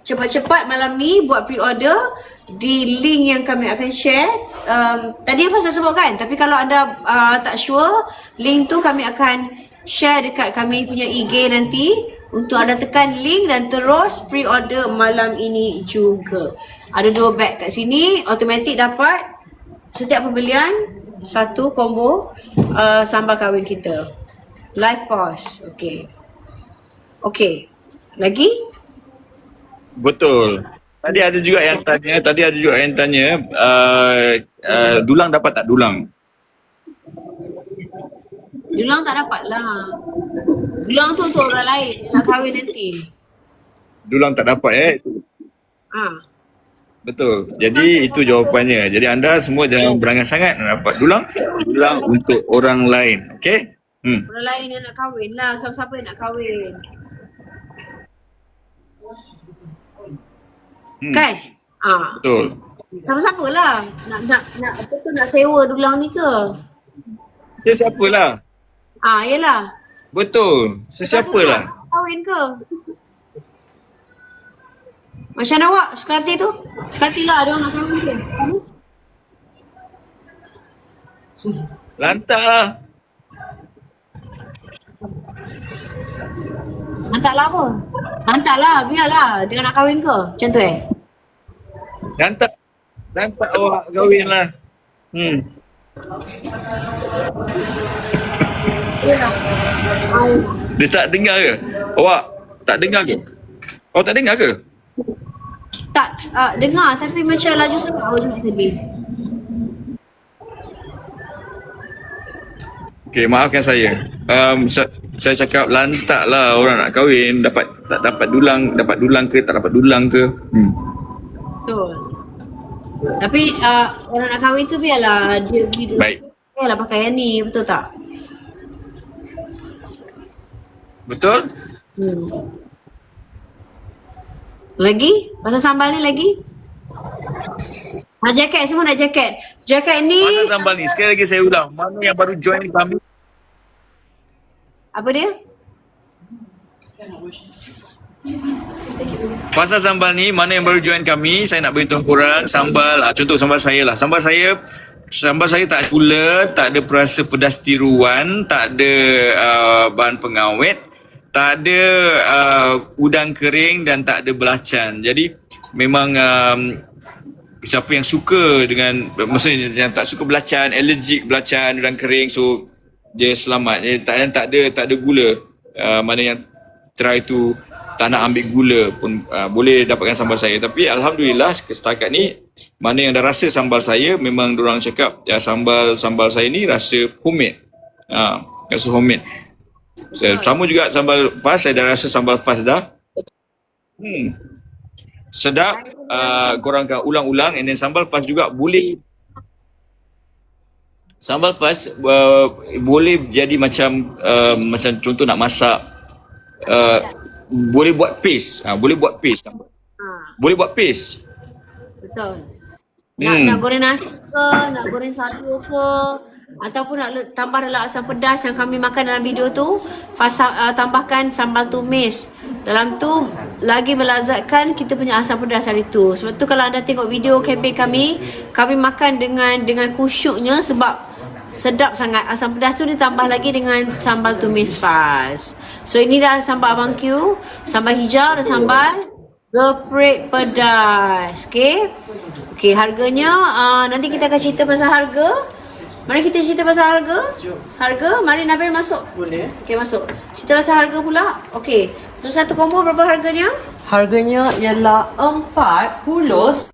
cepat-cepat malam ni buat pre-order di link yang kami akan share. Tadi Fas dah sebut kan, tapi kalau anda tak sure, link tu kami akan share dekat kami punya IG nanti untuk anda tekan link dan terus pre-order malam ini juga. Ada 2 bag kat sini, automatic dapat setiap pembelian satu combo sambal kahwin kita. Live pause. Okey. Okey. Lagi? Betul. Tadi ada juga yang tanya, dulang dapat tak dulang? Dulang tak dapat lah. Dulang tu untuk orang lain nak kahwin nanti. Dulang tak dapat Betul. Jadi itu jawapannya. Jadi anda semua jangan berangan sangat nak dapat dulang. Dulang untuk orang lain. Okey? Orang lain yang nak kahwin lah. Siapa-siapa yang nak kahwin. Kan? Betul. Siapa-siapa lah. Nak sewa dulang ni ke? Sesiapa lah. Yelah. Betul. Sesiapa lah. Kahwin ke? Macam mana awak? Suka hati tu? Suka hati lah ada orang nak kahwin ke? Lantak lah. Hantar lah apa? Hantar lah, biarlah. Dia nak kahwin ke? Macam tu Lantak awak kahwin lah. Yelah. Dia tak dengar ke? Awak tak dengar ke? Awak tak dengar ke? Tak, dengar tapi macam laju sangat awak cakap tadi. Okay, maafkan saya. Saya cakap lantak lah orang nak kahwin, tak dapat dulang ke, tak dapat dulang ke. Betul. Tapi orang nak kahwin tu biarlah dia pergi dulu. Baik. Biarlah pakai yang ni, betul tak? Betul? Lagi? Pasal sambal ni lagi? Jaket, semua nak jaket. Jaket ni... Pasal sambal ni, sekali lagi saya ulang. Mana yang baru join kami? Apa dia? Pasal sambal ni, mana yang baru join kami, saya nak beritahu korang sambal, contoh sambal saya lah. Sambal saya tak ada gula, tak ada perasa pedas tiruan, tak ada bahan pengawet, tak ada udang kering dan tak ada belacan. Jadi memang siapa yang suka dengan, maksudnya yang tak suka belacan, allergic belacan, udang kering, so dia selamat. Jadi tak ada gula. Mana yang try tu tak nak ambil gula pun boleh dapatkan sambal saya. Tapi alhamdulillah setakat ni mana yang dah rasa sambal saya, memang diorang cakap sambal saya ni rasa homemade. Rasa homemade. Sama juga sambal Fas, saya dah rasa sambal Fas dah. Sedap. Korang akan ulang-ulang. And then sambal Fas juga boleh, sambal Fas boleh jadi macam contoh nak masak, boleh buat paste. Boleh buat paste. Boleh buat paste. Betul. Nak goreng nasi ke, nak goreng sayur ke, ataupun nak tambah dalam asam pedas yang kami makan dalam video tu, tambahkan sambal tumis. Dalam tu lagi melazatkan kita punya asam pedas hari tu. Sebab tu kalau anda tengok video kempen kami makan dengan khusyuknya sebab Sedap sangat. Asam pedas tu ditambah lagi dengan sambal tumis fas. So ini dah sambal Abang Q, sambal hijau dan sambal geprek pedas. Okey. Okey, harganya nanti kita akan cerita pasal harga. Mari kita cerita pasal harga. Harga, mari Nabil masuk. Boleh. Okey, masuk. Cerita pasal harga pula. Okey. Untuk satu combo berapa harganya? Harganya ialah RM49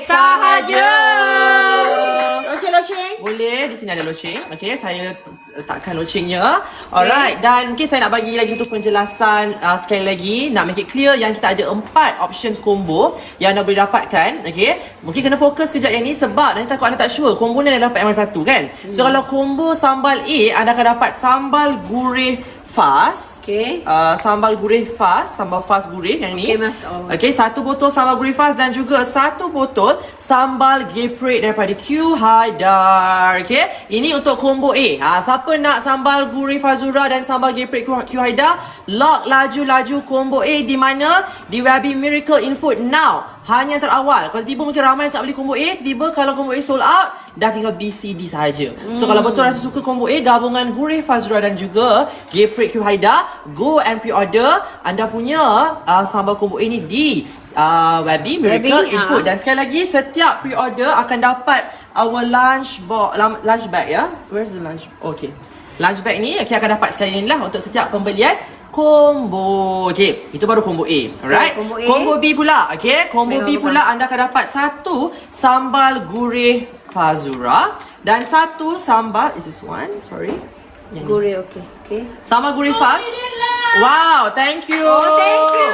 sahaja. Loceng-loceng. Boleh, di sini ada loceng. Okey, saya letakkan locengnya. Alright, dan mungkin saya nak bagi lagi satu penjelasan sekali lagi. Nak make it clear yang kita ada 4 options combo yang anda boleh dapatkan. Okey, mungkin kena fokus kejap yang ni sebab nanti takut anda tak sure combo ni anda dapat yang mana satu kan. So kalau combo sambal A, anda akan dapat sambal gurih fas. Okey. Sambal gurih fas, sambal fas gurih yang ni. Okey, Mas. Oh. Okey, 1 botol sambal gurih fas dan juga 1 botol sambal geprek daripada Q Haidar. Okey, ini untuk combo A. Siapa nak sambal gurih Fazura dan sambal geprek Q Haidar, lock laju-laju combo A di mana? Di Webby Miracle in Food now. Hanya yang terawal. Kalau tiba mungkin ramai yang nak beli combo A, tiba kalau combo A sold out, dah tinggal BCD sahaja. So kalau betul rasa suka combo A, gabungan gurih Fazura dan juga geprek Q Haidar, go and pre-order anda punya sambal combo A ni di Webby Miracle in Food. Dan sekali lagi, setiap pre-order akan dapat our lunch bag ya. Where's the lunch? Okay. Lunch bag ni akan dapat sekali ni lah untuk setiap pembelian combo. Okey, itu baru combo A. Alright. Combo A. Combo B pula. Okey, combo B pula anda akan dapat 1 sambal gurih Fazura dan 1 sambal, is this one? Sorry. Gurih, okey. Okey. Sambal gurih fas. Wow, thank you. Oh, thank you.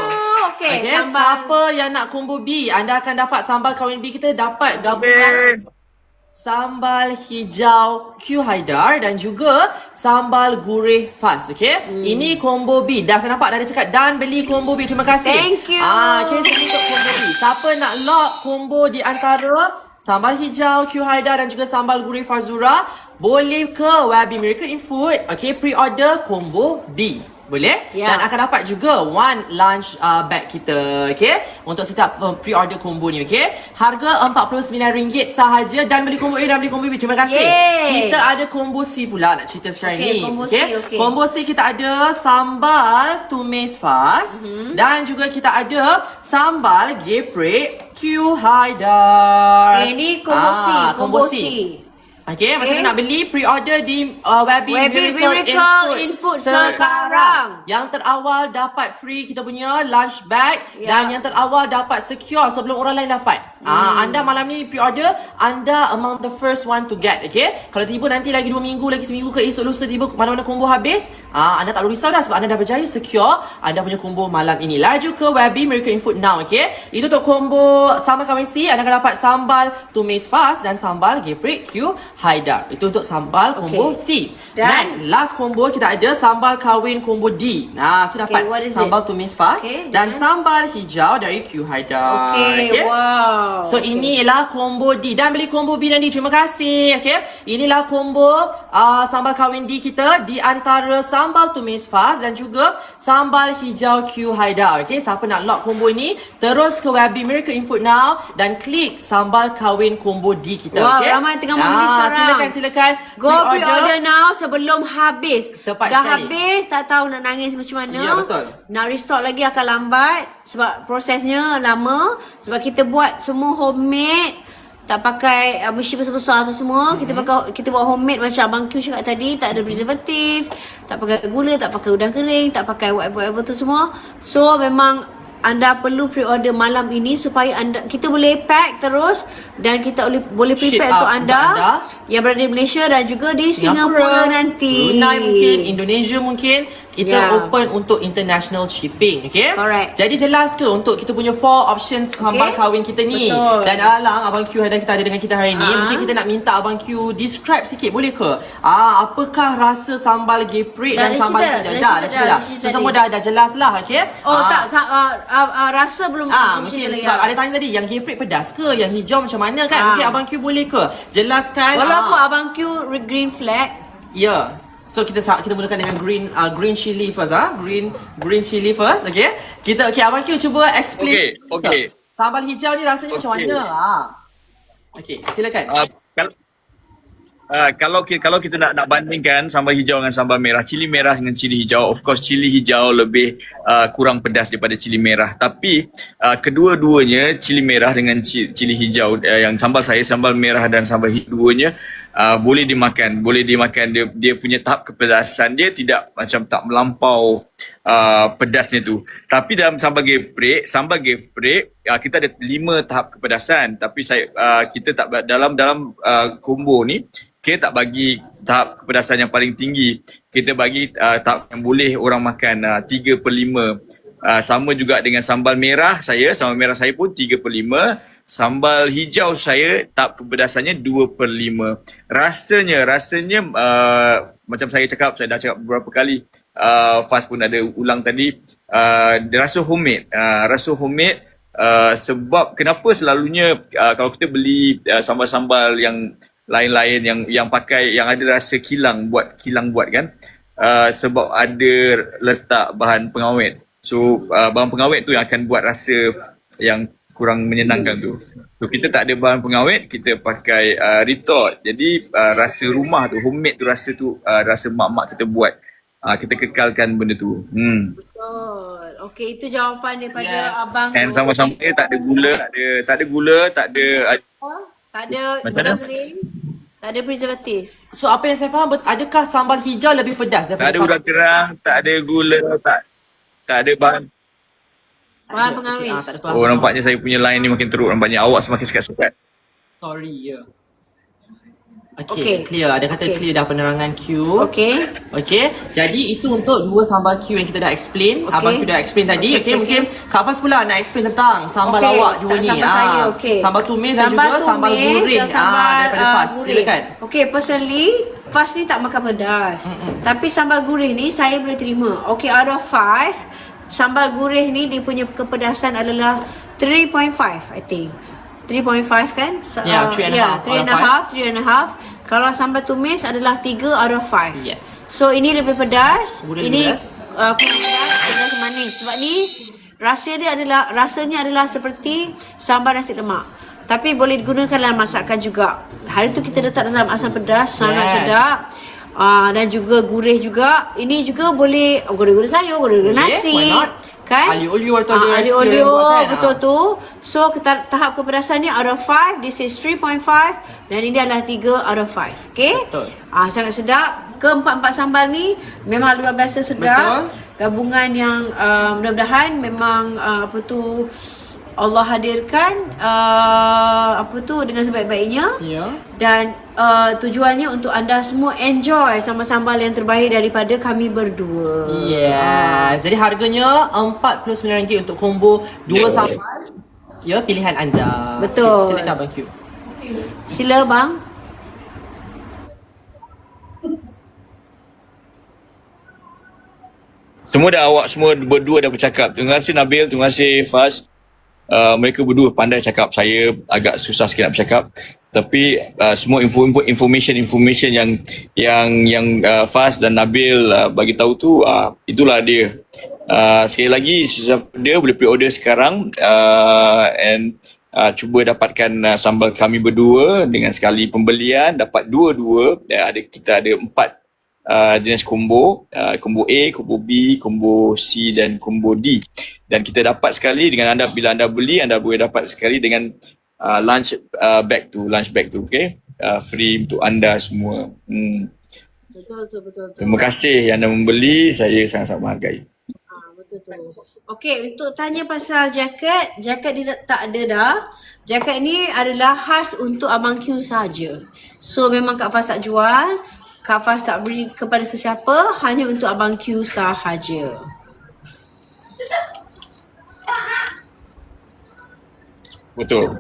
Okey, Okay, siapa yang nak combo B, anda akan dapat sambal kahwin B kita dapat gabungan sambal hijau Q Haidar dan juga sambal gurih fas. Okay, ini combo B. Dah saya nampak dah ada cakap dan beli combo B. Terima kasih. Thank you. Okay, saya untuk combo B. Siapa nak lock combo di antara sambal hijau Q Haidar dan juga sambal gurih Fazura, boleh ke Webby Miracle in Food. Okay, pre-order combo B. Boleh? Ya. Dan akan dapat juga one lunch bag kita. Okay? Untuk setiap pre-order combo ni. Okay? Harga RM49 sahaja. Dan beli combo A dan beli combo B. Terima kasih. Yeay. Kita ada combo C pula nak cerita sekarang ni. Combo C, okay. Combo C kita ada sambal tumis fas. Dan juga kita ada sambal geprek Q Haidar. Ini combo C. Combo C. Okay, macam mana nak beli pre-order di Webby Miracle in Food sekarang. Yang terawal dapat free kita punya lunch bag dan yang terawal dapat secure sebelum orang lain dapat. Anda malam ni pre-order, anda among the first one to get. Okay, kalau tiba nanti lagi 2 minggu, lagi seminggu ke esok lusa tiba mana-mana combo habis, anda tak perlu risau dah sebab anda dah berjaya secure anda punya combo malam ini. Laju ke Webby Miracle in Food now. Okay, itu untuk combo sambal kahwin C, anda akan dapat sambal tumis fas dan sambal geprek Q Haidar. Itu untuk sambal combo C. Dan next, last combo kita ada sambal kahwin combo D. So dapat sambal tumis fas dan sambal hijau dari Q Haidar. Okay, wow. So ini ialah combo D. Dan beli combo B dan D. Terima kasih. Okay, inilah combo sambal kahwin D kita di antara sambal tumis fas dan juga sambal hijau Q Haidar. Okay, siapa nak lock combo ini, terus ke Webby Miracle in Food now dan klik sambal kahwin combo D kita. Wow, okay? ramai tengah membeli sekarang. Silakan. Go pre-order now sebelum habis. Tepat dah sekali. habis, tak tahu nak nangis macam mana. Ya, betul. Nak restock lagi akan lambat sebab prosesnya lama. Sebab kita buat semua homemade. Tak pakai mesin besar-besar tu semua. Kita buat homemade macam Abang Q cakap tadi. Tak ada preservatif, tak pakai gula, tak pakai udang kering, tak pakai whatever tu semua. So memang anda perlu pre-order malam ini supaya kita boleh pack terus dan kita boleh prepare untuk anda yang berada di Malaysia dan juga di Singapura nanti. Brunei mungkin, Indonesia mungkin. Kita open untuk international shipping. Okay? Correct. Jadi jelas ke untuk kita punya 4 options sambal kahwin kita ni? Betul. Dan alang Abang Q kita ada dengan kita hari ni. Mungkin kita nak minta Abang Q describe sikit, boleh ke? Apakah rasa sambal geprek dan sambal hijau? Dah cerita. So semua dah jelas lah. Okay? Oh tak, rasa belum mungkin sebab ada tanya tadi yang geprek pedas ke, yang hijau macam mana kan? Mungkin Abang Q boleh ke jelaskan? Walaupun Abang Q green flag. Ya. So kita mulakan dengan green chili first green chili first. Okay, Abang Q cuba explain. Okay. Sambal hijau ni rasanya macam mana? Okay, silakan. kalau kita nak bandingkan sambal hijau dengan sambal merah, cili merah dengan cili hijau, of course cili hijau lebih kurang pedas daripada cili merah. Tapi kedua-duanya, cili merah dengan cili hijau, yang sambal saya, sambal merah dan sambal duanya boleh dimakan. Dia punya tahap kepedasan dia tidak macam tak melampau pedasnya tu. Tapi dalam sambal geprek kita ada 5 tahap kepedasan. Tapi kita tak dalam combo ni kita tak bagi tahap kepedasan yang paling tinggi. Kita bagi tahap yang boleh orang makan 3/5. Sama juga dengan sambal merah saya pun 3/5. Sambal hijau saya tahap kepedasannya 2/5. Rasanya macam saya dah cakap beberapa kali, Faz pun ada ulang tadi, dia rasa homemade. Sebab kenapa selalunya kalau kita beli sambal-sambal yang lain-lain yang pakai, yang ada rasa kilang buat kan, sebab ada letak bahan pengawet. So bahan pengawet tu yang akan buat rasa yang kurang menyenangkan tu. So kita tak ada bahan pengawet, kita pakai retort. Jadi rasa rumah tu, homemade tu, rasa mak-mak kita buat. Kita kekalkan benda tu. Betul. Okey, itu jawapan daripada abang. And sama-sama dia tak ada gula, tak ada macam mana? Green, tak ada preservatif. So apa yang saya faham, adakah sambal hijau lebih pedas Tak daripada ada udang kerang, tak ada gula, tak ada bahan. Bahan pengawet. tak ada Oh, nampaknya saya punya line ni makin teruk. Nampaknya awak semakin sekat-sekat. Sorry, ya. Okey. Clear. Ada kata clear dah penerangan Q. Okey. Okey. Jadi itu untuk 2 sambal Q yang kita dah explain. Abang Q dah explain tadi. Okey, mungkin Kak Faz pula nak explain tentang sambal awak dua ni. Sambal saya, okey. Sambal tumis dan juga sambal guring. Daripada Faz. Silakan. Okey, personally Faz ni tak makan pedas. Tapi sambal gurih ni saya boleh terima. Okey, out of 5, sambal gurih ni dia punya kepedasan adalah 3.5 I think. 3.5 kan? 3.5. Kalau sambal tumis adalah 3 out of 5. Yes. So ini lebih pedas. Gurih ini pedas. kurang pedas manis. Sebab ni rasanya adalah seperti sambal nasi lemak. Tapi boleh digunakan dalam masakan juga. Hari tu kita letak dalam asam pedas, sangat sedap. Dan juga gurih juga. Ini juga boleh gurih-gurih sayur, gurih-gurih nasi. Why not? Kan? Ali olio atau ali olio betul tu. So tahap kepedasannya out of 5, this is 3.5 dan ini adalah 3 out of 5. Okay? Betul. Sangat sedap. Keempat-empat sambal ni memang luar biasa sedap. Betul. Gabungan yang mudah-mudahan memang Allah hadirkan dengan sebaik-baiknya. Ya. Dan tujuannya untuk anda semua enjoy sambal-sambal yang terbaik daripada kami berdua. Yes. Jadi harganya RM49 untuk combo 2 sambal. Ya, pilihan anda. Betul. Okay, silakan Abang Q. Sila bang. Awak semua berdua dah bercakap. Terima kasih Nabil, terima kasih Faz. Mereka berdua pandai cakap, saya agak susah sikit nak bercakap. Tapi semua information yang Faz dan Nabil bagi tahu tu, itulah dia. Sekali lagi, dia boleh pre-order sekarang and cuba dapatkan sambal kami berdua dengan sekali pembelian, dapat dua-dua. Kita ada 4 jenis combo, combo A, combo B, combo C dan combo D. Dan kita dapat sekali dengan bila anda beli, anda boleh dapat sekali dengan lunch bag tu, okay? Free untuk anda semua. Betul. Terima kasih yang anda membeli, saya sangat-sangat menghargai. Betul. Okey, untuk tanya pasal jaket dia tak ada dah. Jaket ni adalah khas untuk Abang Q saja. So memang Kak Faz tak jual. Kak Faz tak beri kepada sesiapa, hanya untuk Abang Q sahaja. Betul.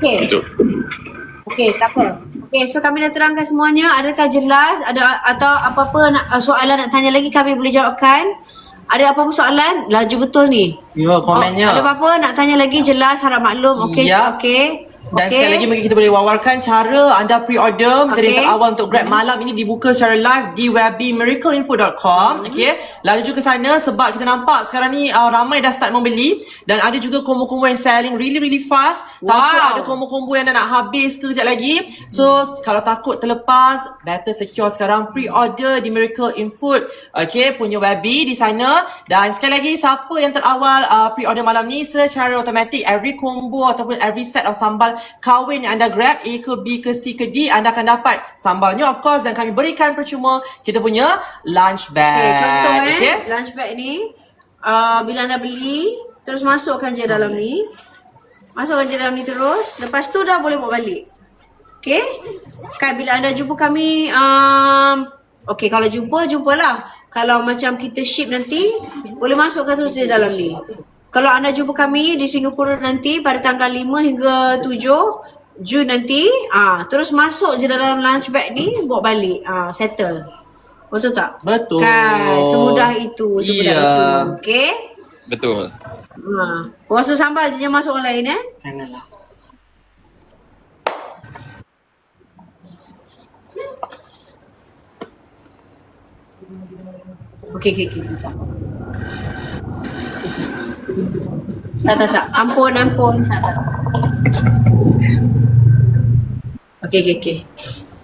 Okey. Betul. Okey, tak apa. Okey, so kami dah terangkan semuanya. Adakah jelas? Ada atau apa-apa soalan nak tanya lagi kami boleh jawabkan? Ada apa-apa soalan? Laju betul ni. Ya, komennya. Ada apa-apa nak tanya lagi jelas, harap maklum. Okey. Ya. Okey. Dan Okay. sekali lagi mungkin kita boleh wawarkan cara anda pre-order menjadi yang terawal untuk Grab malam ini dibuka secara live di webbymiracleinfo.com. Okay. Lalu ke sana sebab kita nampak sekarang ni ramai dah start membeli dan ada juga combo-combo yang selling really fast. Takut ada combo-combo yang dah nak habis ke kejap lagi. So kalau takut terlepas, better secure sekarang pre-order di Miracle in Food. Okay, punya Webby di sana. Dan sekali lagi siapa yang terawal pre-order malam ni secara automatik every combo ataupun every set of sambal kahwin yang anda grab A ke B ke C ke D, anda akan dapat sambalnya of course, dan kami berikan percuma kita punya lunch bag. Okay, contoh Okay? lunch bag ni bila anda beli, terus masukkan je dalam ni. Masukkan je dalam ni terus. Lepas tu dah boleh bawa balik. Okay? Kan bila anda jumpa kami, okay, kalau jumpalah. Kalau macam kita ship nanti, boleh masukkan terus je dalam ni. Kalau anda jumpa kami di Singapura nanti pada tanggal 5 hingga 7 Jun nanti, terus masuk je dalam lunch bag ni, bawa balik, settle. Betul tak? Betul. Kan, semudah itu. Okay? Betul. Puasa sambal je jangan masuk orang lain Janganlah. Okay. Tak. Ampun. Tak. Okay.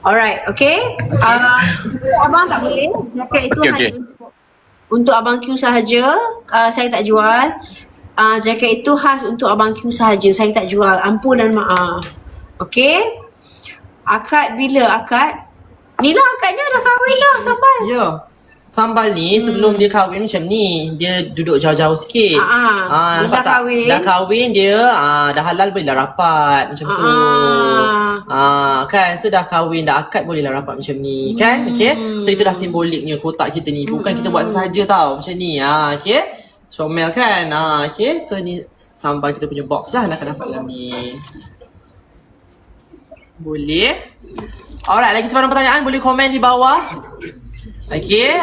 Alright, okay. Abang tak boleh. Jaket itu Okay. hanya untuk Abang Q sahaja. Saya tak jual. Jaket itu khas untuk Abang Q sahaja. Saya tak jual. Ampun dan maaf. Okay. Akad bila akad? Ni lah akadnya dah kahwin lah sambal. Ya. Sambal ni sebelum dia kahwin macam ni, dia duduk jauh-jauh sikit. Bila nampak tak? kahwin. Dah kahwin dia dah halal boleh lah rapat macam tu. Kan, so dah kahwin, dah akad boleh lah rapat macam ni, kan? Okay. So itu dah simboliknya kotak kita ni. Bukan kita buat sesaja tau macam ni. Okay. Comel kan? Okay. So ni sambal kita punya box lah nak dapat dalam ni. Boleh. Alright, lagi sebarang pertanyaan boleh komen di bawah. Okay,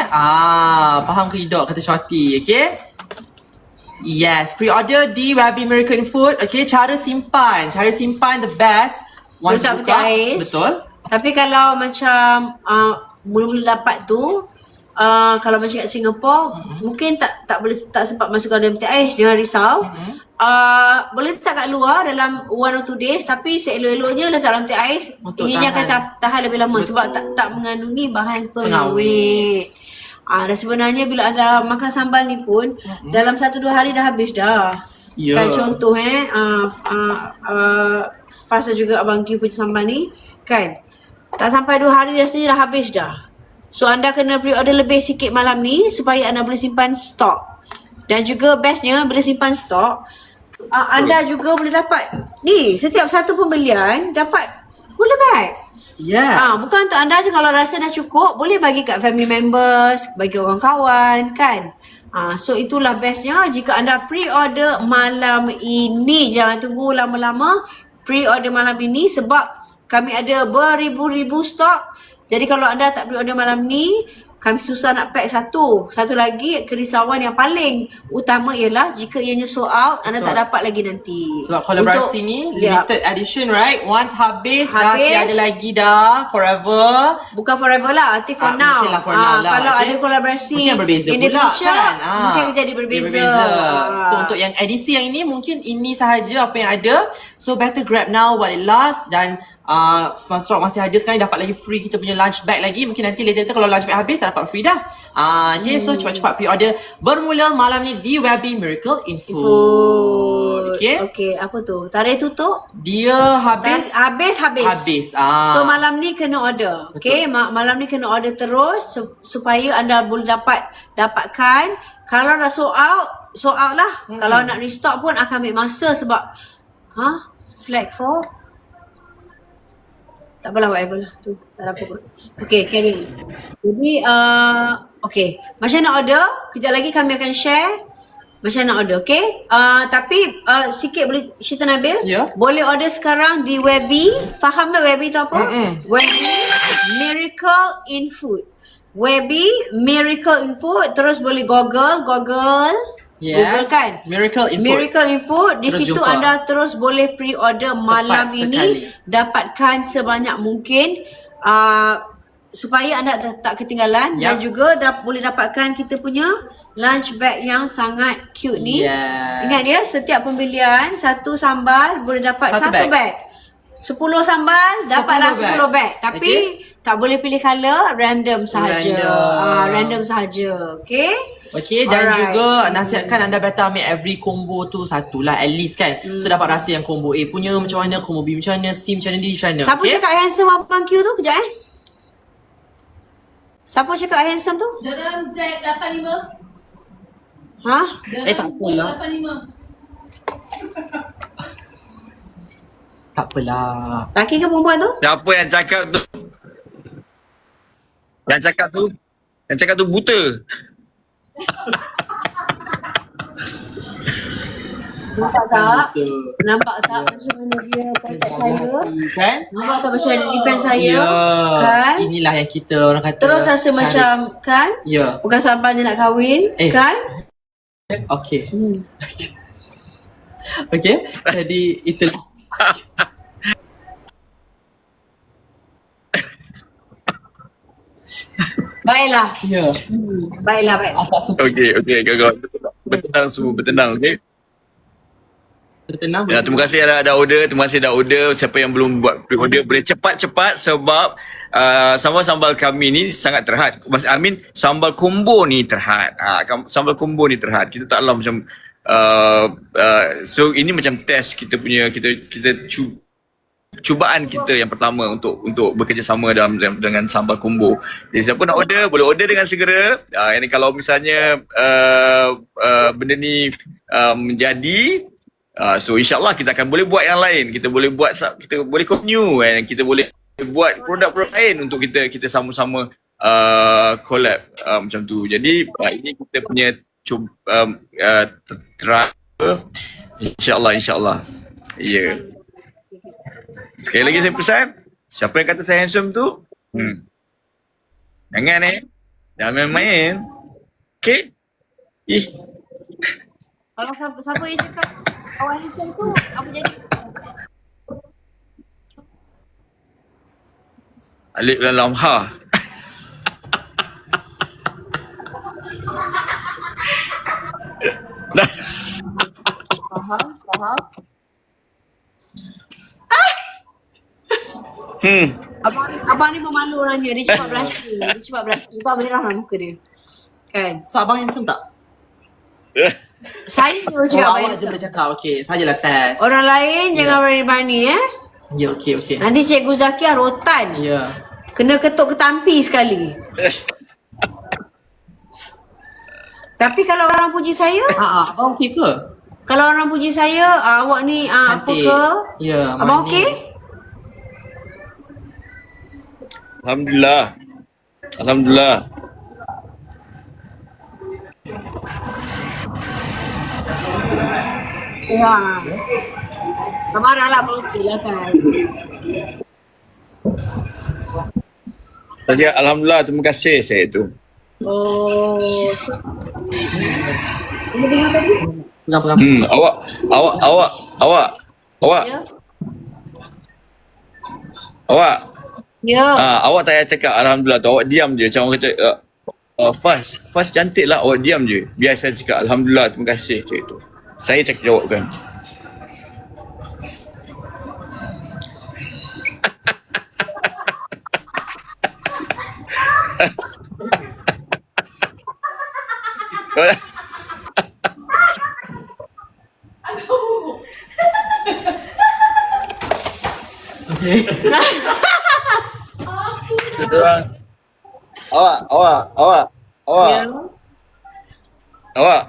faham ke tidak kata Syati, okay? Yes, pre-order di Webby Miracle in Food. Okay, cara simpan the best. Once Letak buka, peti ais. betul. Tapi kalau macam mula-mula dapat tu, kalau macam kat Singapore, mungkin tak sempat masukkan dalam peti ais, jangan risau. Boleh letak kat luar dalam 1 or 2 days, tapi seelok-eloknya letak dalam peti ais. Untuk Ininya akan tahan. tahan lebih lama sebab tak mengandungi bahan pengawet. Dan sebenarnya bila anda makan sambal ni pun, dalam 1-2 hari dah habis dah. Ya. Kan contoh fasa juga Abang Q punya sambal ni, kan? Tak sampai 2 hari rasanya dah habis dah. So anda kena pre-order lebih sikit malam ni supaya anda boleh simpan stok. Dan juga bestnya bila simpan stok, anda juga boleh dapat ni, setiap satu pembelian dapat cooler bag. Yes. Bukan untuk anda je, kalau rasa dah cukup, boleh bagi kat family members, bagi orang kawan, kan? So itulah bestnya jika anda pre-order malam ini. Jangan tunggu lama-lama, pre-order malam ini sebab kami ada beribu-ribu stok. Jadi kalau anda tak pre-order malam ni, kami susah nak pack satu. Satu lagi kerisauan yang paling utama ialah jika ianya sold out, anda tak dapat lagi nanti. Sebab kolaborasi ni limited edition, right? Once habis dah Habis. tiada lagi dah, forever. Bukan forever lah, I think for now. Mungkin lah for now lah. Kalau Okay. ada kolaborasi Mungkin berbeza in the pula future, kan? mungkin jadi berbeza. So untuk yang edisi yang ini mungkin ini sahaja apa yang ada. So better grab now while it lasts. Dan semua stok masih ada sekarang, dapat lagi free kita punya lunch bag lagi. Mungkin nanti later kalau lunch bag habis tak dapat free dah. Okay, so cepat-cepat pre-order. Bermula malam ni di Webby Miracle in Food. Okay, apa tu? Tarikh tutup? Dia habis. Habis. So malam ni kena order. Okay, malam ni kena order terus supaya anda boleh dapatkan. Kalau dah sold out lah. Kalau nak restock pun akan ambil masa sebab flag 4. Tak apalah, whatever lah tu. Tak ada apa pun. Okay, carry on. Jadi, okay. Macam nak order, kejap lagi kami akan share macam nak order, okay? Tapi sikit boleh, Syita Nabil, boleh order sekarang di Webby. Faham tak Webby tu apa? Webby Miracle in Food. Webby Miracle in Food. Terus boleh Google Google kan? Miracle in Food. Miracle in Food. Di Terus situ jumpa. anda terus boleh pre-order malam ini. sekali. Dapatkan sebanyak mungkin. Supaya anda tak ketinggalan. Dan Yup. juga boleh dapatkan kita punya lunch bag yang sangat cute ni. Yes. Ingat dia, setiap pembelian satu sambal boleh dapat Satu satu bag. bag. 10 sambal dapatlah 10 10 bag. Tapi tak boleh pilih color, random sahaja. Random. Random sahaja. Okay? Okay, dan Alright. juga nasihatkan anda better ambil every combo tu satu lah at least kan. So dapat rasa yang combo A punya macam mana, combo B macam mana, C macam mana, D macam mana. Siapa cakap handsome Abang Q tu? Kejap Siapa cakap handsome tu? Dalam Z85. Ha? tak apalah. 85. Tak apalah. Laki ke perempuan tu? Siapa yang cakap tu? Yang cakap tu buta. Nampak tak? Nampak tak macam mana dia protect saya? Kan? Nampak tak macam dia defend saya? Ya. Kan? Inilah yang kita orang kata. Terus rasa cari. macam, kan? Ya. Bukan sampai dia nak kahwin, kan? Okay. Okay. Jadi itulah. Baiklah. Ya. Baiklah, baik. Agak Okey, kawan-kawan. Bertenang semua, bertenang, okey? tenang. Ya, terima kasih ada order, terima kasih dah order. Siapa yang belum buat pre-order boleh cepat-cepat sebab sambal-sambal kami ni sangat terhad. Sambal combo ni terhad. Sambal combo ni terhad. Kita taklah macam so ini macam test kita punya cubaan kita yang pertama untuk bekerjasama dengan sambal combo. Jadi siapa nak order boleh order dengan segera. Ini kalau misalnya benda ni menjadi so insyaAllah kita akan boleh buat yang lain. Kita boleh continue and kita boleh buat produk-produk lain untuk kita sama-sama collab macam tu. Jadi ini kita punya try insyaAllah. Ya. Sekali lagi saya pesan, siapa yang kata saya handsome tu, jangan jangan main-main. Okay? Kalau siapa yang cakap awak handsome tu, apa jadi? Alif dan lam ha. Faham? Abang ni pemalu orangnya. Dia cepat blushing. Kau merah lah muka dia. Kan? So abang handsome tak? Saya je cakap abang Awak je handsome. boleh cakap. Okay, sajalah test. Orang lain jangan berani-berani Ya, okay. Nanti Cikgu Zakia rotan. Ya. Kena ketuk ketampi sekali. Tapi kalau orang puji saya, Abang okay ke? kalau orang puji saya, awak ni apa Cantik. ke? Ya, Abang manis. okey? Alhamdulillah. Ya. Marahlah abang okey lah kan. Tadi alhamdulillah, terima kasih saya tu. Oh. Pegang. Awak. Ya. Awak. Ya. Awak tak payah cakap alhamdulillah tu. Awak diam je macam orang kata Faz cantik lah, awak diam je. Biar saya cakap alhamdulillah, terima kasih macam itu. Saya cakap jawabkan. Seorang awak.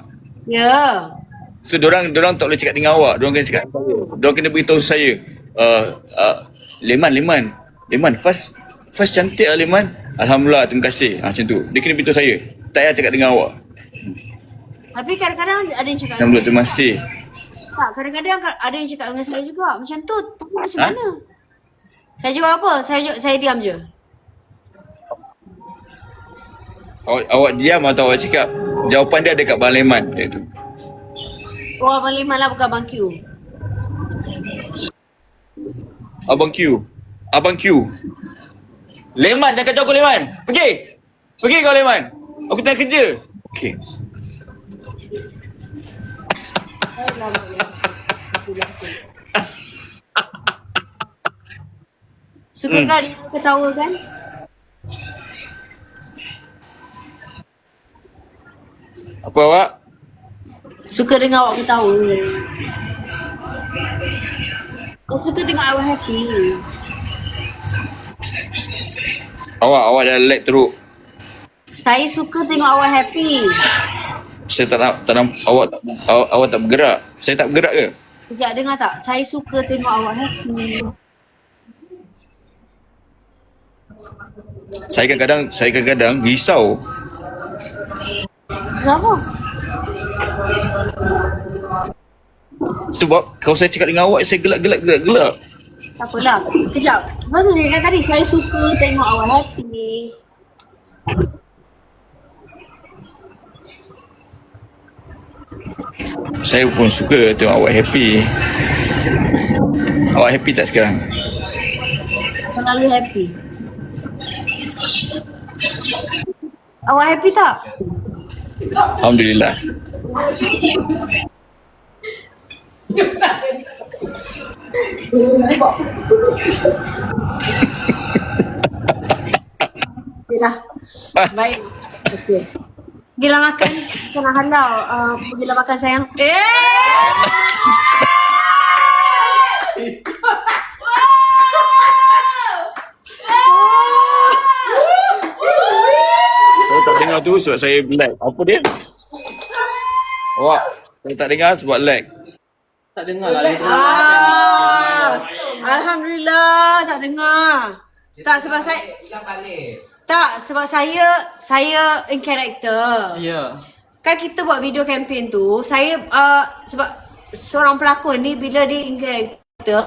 Ya. So dorang tak boleh cakap dengan awak. Dorang kena cakap. Dorang kena beritahu saya. Leman, Faz cantik lah Leman. Alhamdulillah, terima kasih. Macam tu. Dia kena beritahu saya. Tak payah cakap dengan awak. Tapi kadang-kadang ada yang cakap Alhamdulillah, terima kasih. tak, kadang-kadang ada yang cakap dengan saya juga macam tu. Tapi macam mana? Saya jawab apa? Saya diam je. Awak diam atau awak cakap jawapan dia dekat Bang Leman. Macam tu. Oh, Abang Liman lah, bukan Abang Q. Abang Q. Abang Q. Leman, jangan kacau aku Leman. Pergi. Pergi kau Leman. Aku tengah kerja. Okey. Suka kan dia ketawa kan? Apa awak? Suka dengar awak ketawa. Suka tengok awak happy. Awak dah lag teruk. Saya suka tengok awak happy. Saya tak nak awak tak bergerak. Saya tak bergerak ke? Sekejap, dengar tak? Saya suka tengok awak happy. Saya kadang-kadang risau. Kenapa? Sebab kalau saya cakap dengan awak, saya gelak. Tak apalah. Kejap. Lepas tu dia kata tadi, saya suka tengok awak happy. Saya pun suka tengok awak happy. Awak happy tak sekarang? Selalu happy. Awak happy tak? Alhamdulillah. Okeylah. Baik. Okey. Pergilah makan. Kena halau. Pergilah makan sayang. Saya tak dengar tu sebab saya lag. Apa dia? Awak, saya tak dengar sebab lag. Tak dengar lah. Alhamdulillah tak dengar. Tak sebab saya sebab saya in character. Ya. Kan kita buat video campaign tu, saya sebab seorang pelakon ni bila dia in character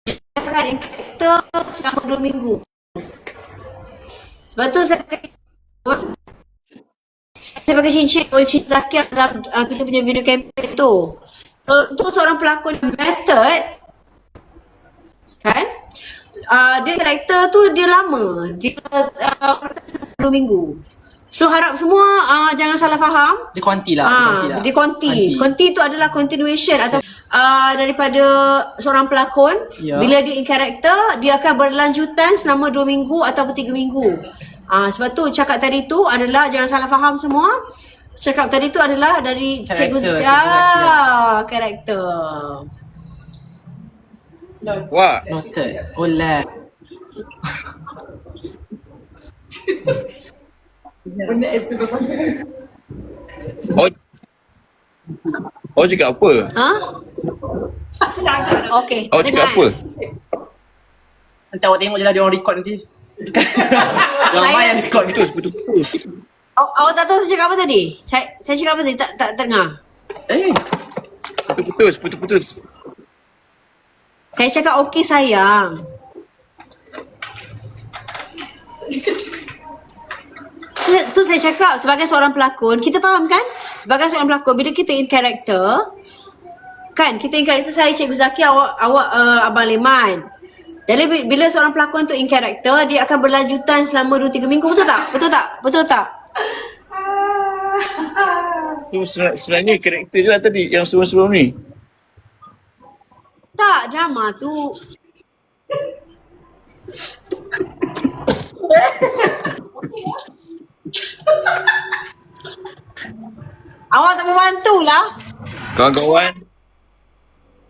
dia akan in character selama 2 minggu. Sebab tu saya pakai cincin Zakia dalam kita punya video campaign tu. Untuk seorang pelakon method kan, dia karakter tu dia lama, dia 2 minggu. So harap semua jangan salah faham. Dia konti lah. Dia konti. Konti tu adalah continuation atau daripada seorang pelakon. Ya. Bila dia in character, dia akan berlanjutan selama 2 minggu ataupun 3 minggu. Sebab tu cakap tadi tu adalah, jangan salah faham semua. Cakap tadi tu adalah dari Cikgu Zakia. Karakter. Wah, Noted. Oleh. Benda SP kau cakap. awak cakap apa? Okey. Awak cakap apa? Nanti awak tengok je lah dia orang record nanti. Ramai yang record. Putus. Awak tak tahu saya cakap apa tadi? Saya cakap apa tadi? Tak dengar. Putus. Saya cakap okey sayang. Tu saya cakap sebagai seorang pelakon, kita faham kan? Sebagai seorang pelakon, bila kita in character, kan? Kita in character, saya Cikgu Zakia, awak Abang Leman. Jadi bila seorang pelakon tu in character, dia akan berlanjutan selama 2-3 minggu. Betul tak? Sebenarnya karakter je lah tadi yang sebelum ni. Tak, drama tu. Awak tak membantu lah. Kawan-kawan,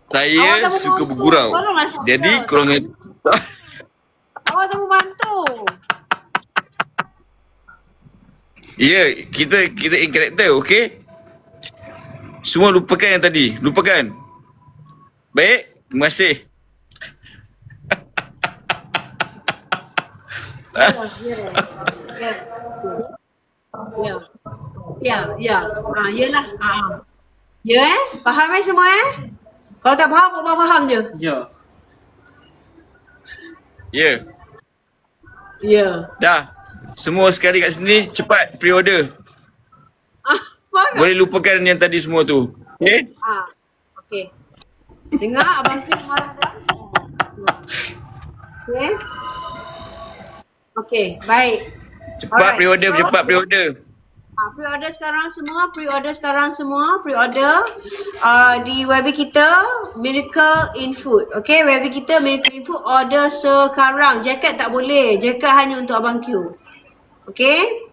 saya Awak tak suka membantu. bergurau. Tolonglah saya. Jadi korang Awak tak membantu. ya, kita in character, okey? Semua lupakan yang tadi. Lupakan. Baik, terima kasih. Ya. Yelah. Ya faham semua Kalau tak faham, abang faham je. Ya. Ya. Dah. Semua sekali kat sini, cepat pre-order. Boleh lupakan yang tadi semua tu. Okay? Okey. Dengar Abang Q marah dah. Okey. Okey, baik. Cepat Alright, pre-order, so- cepat pre-order. Pre-order sekarang semua, pre-order di website kita Miracle in Food. Okay, website kita Miracle in Food, order sekarang. Jaket tak boleh, jaket hanya untuk Abang Q. Okay?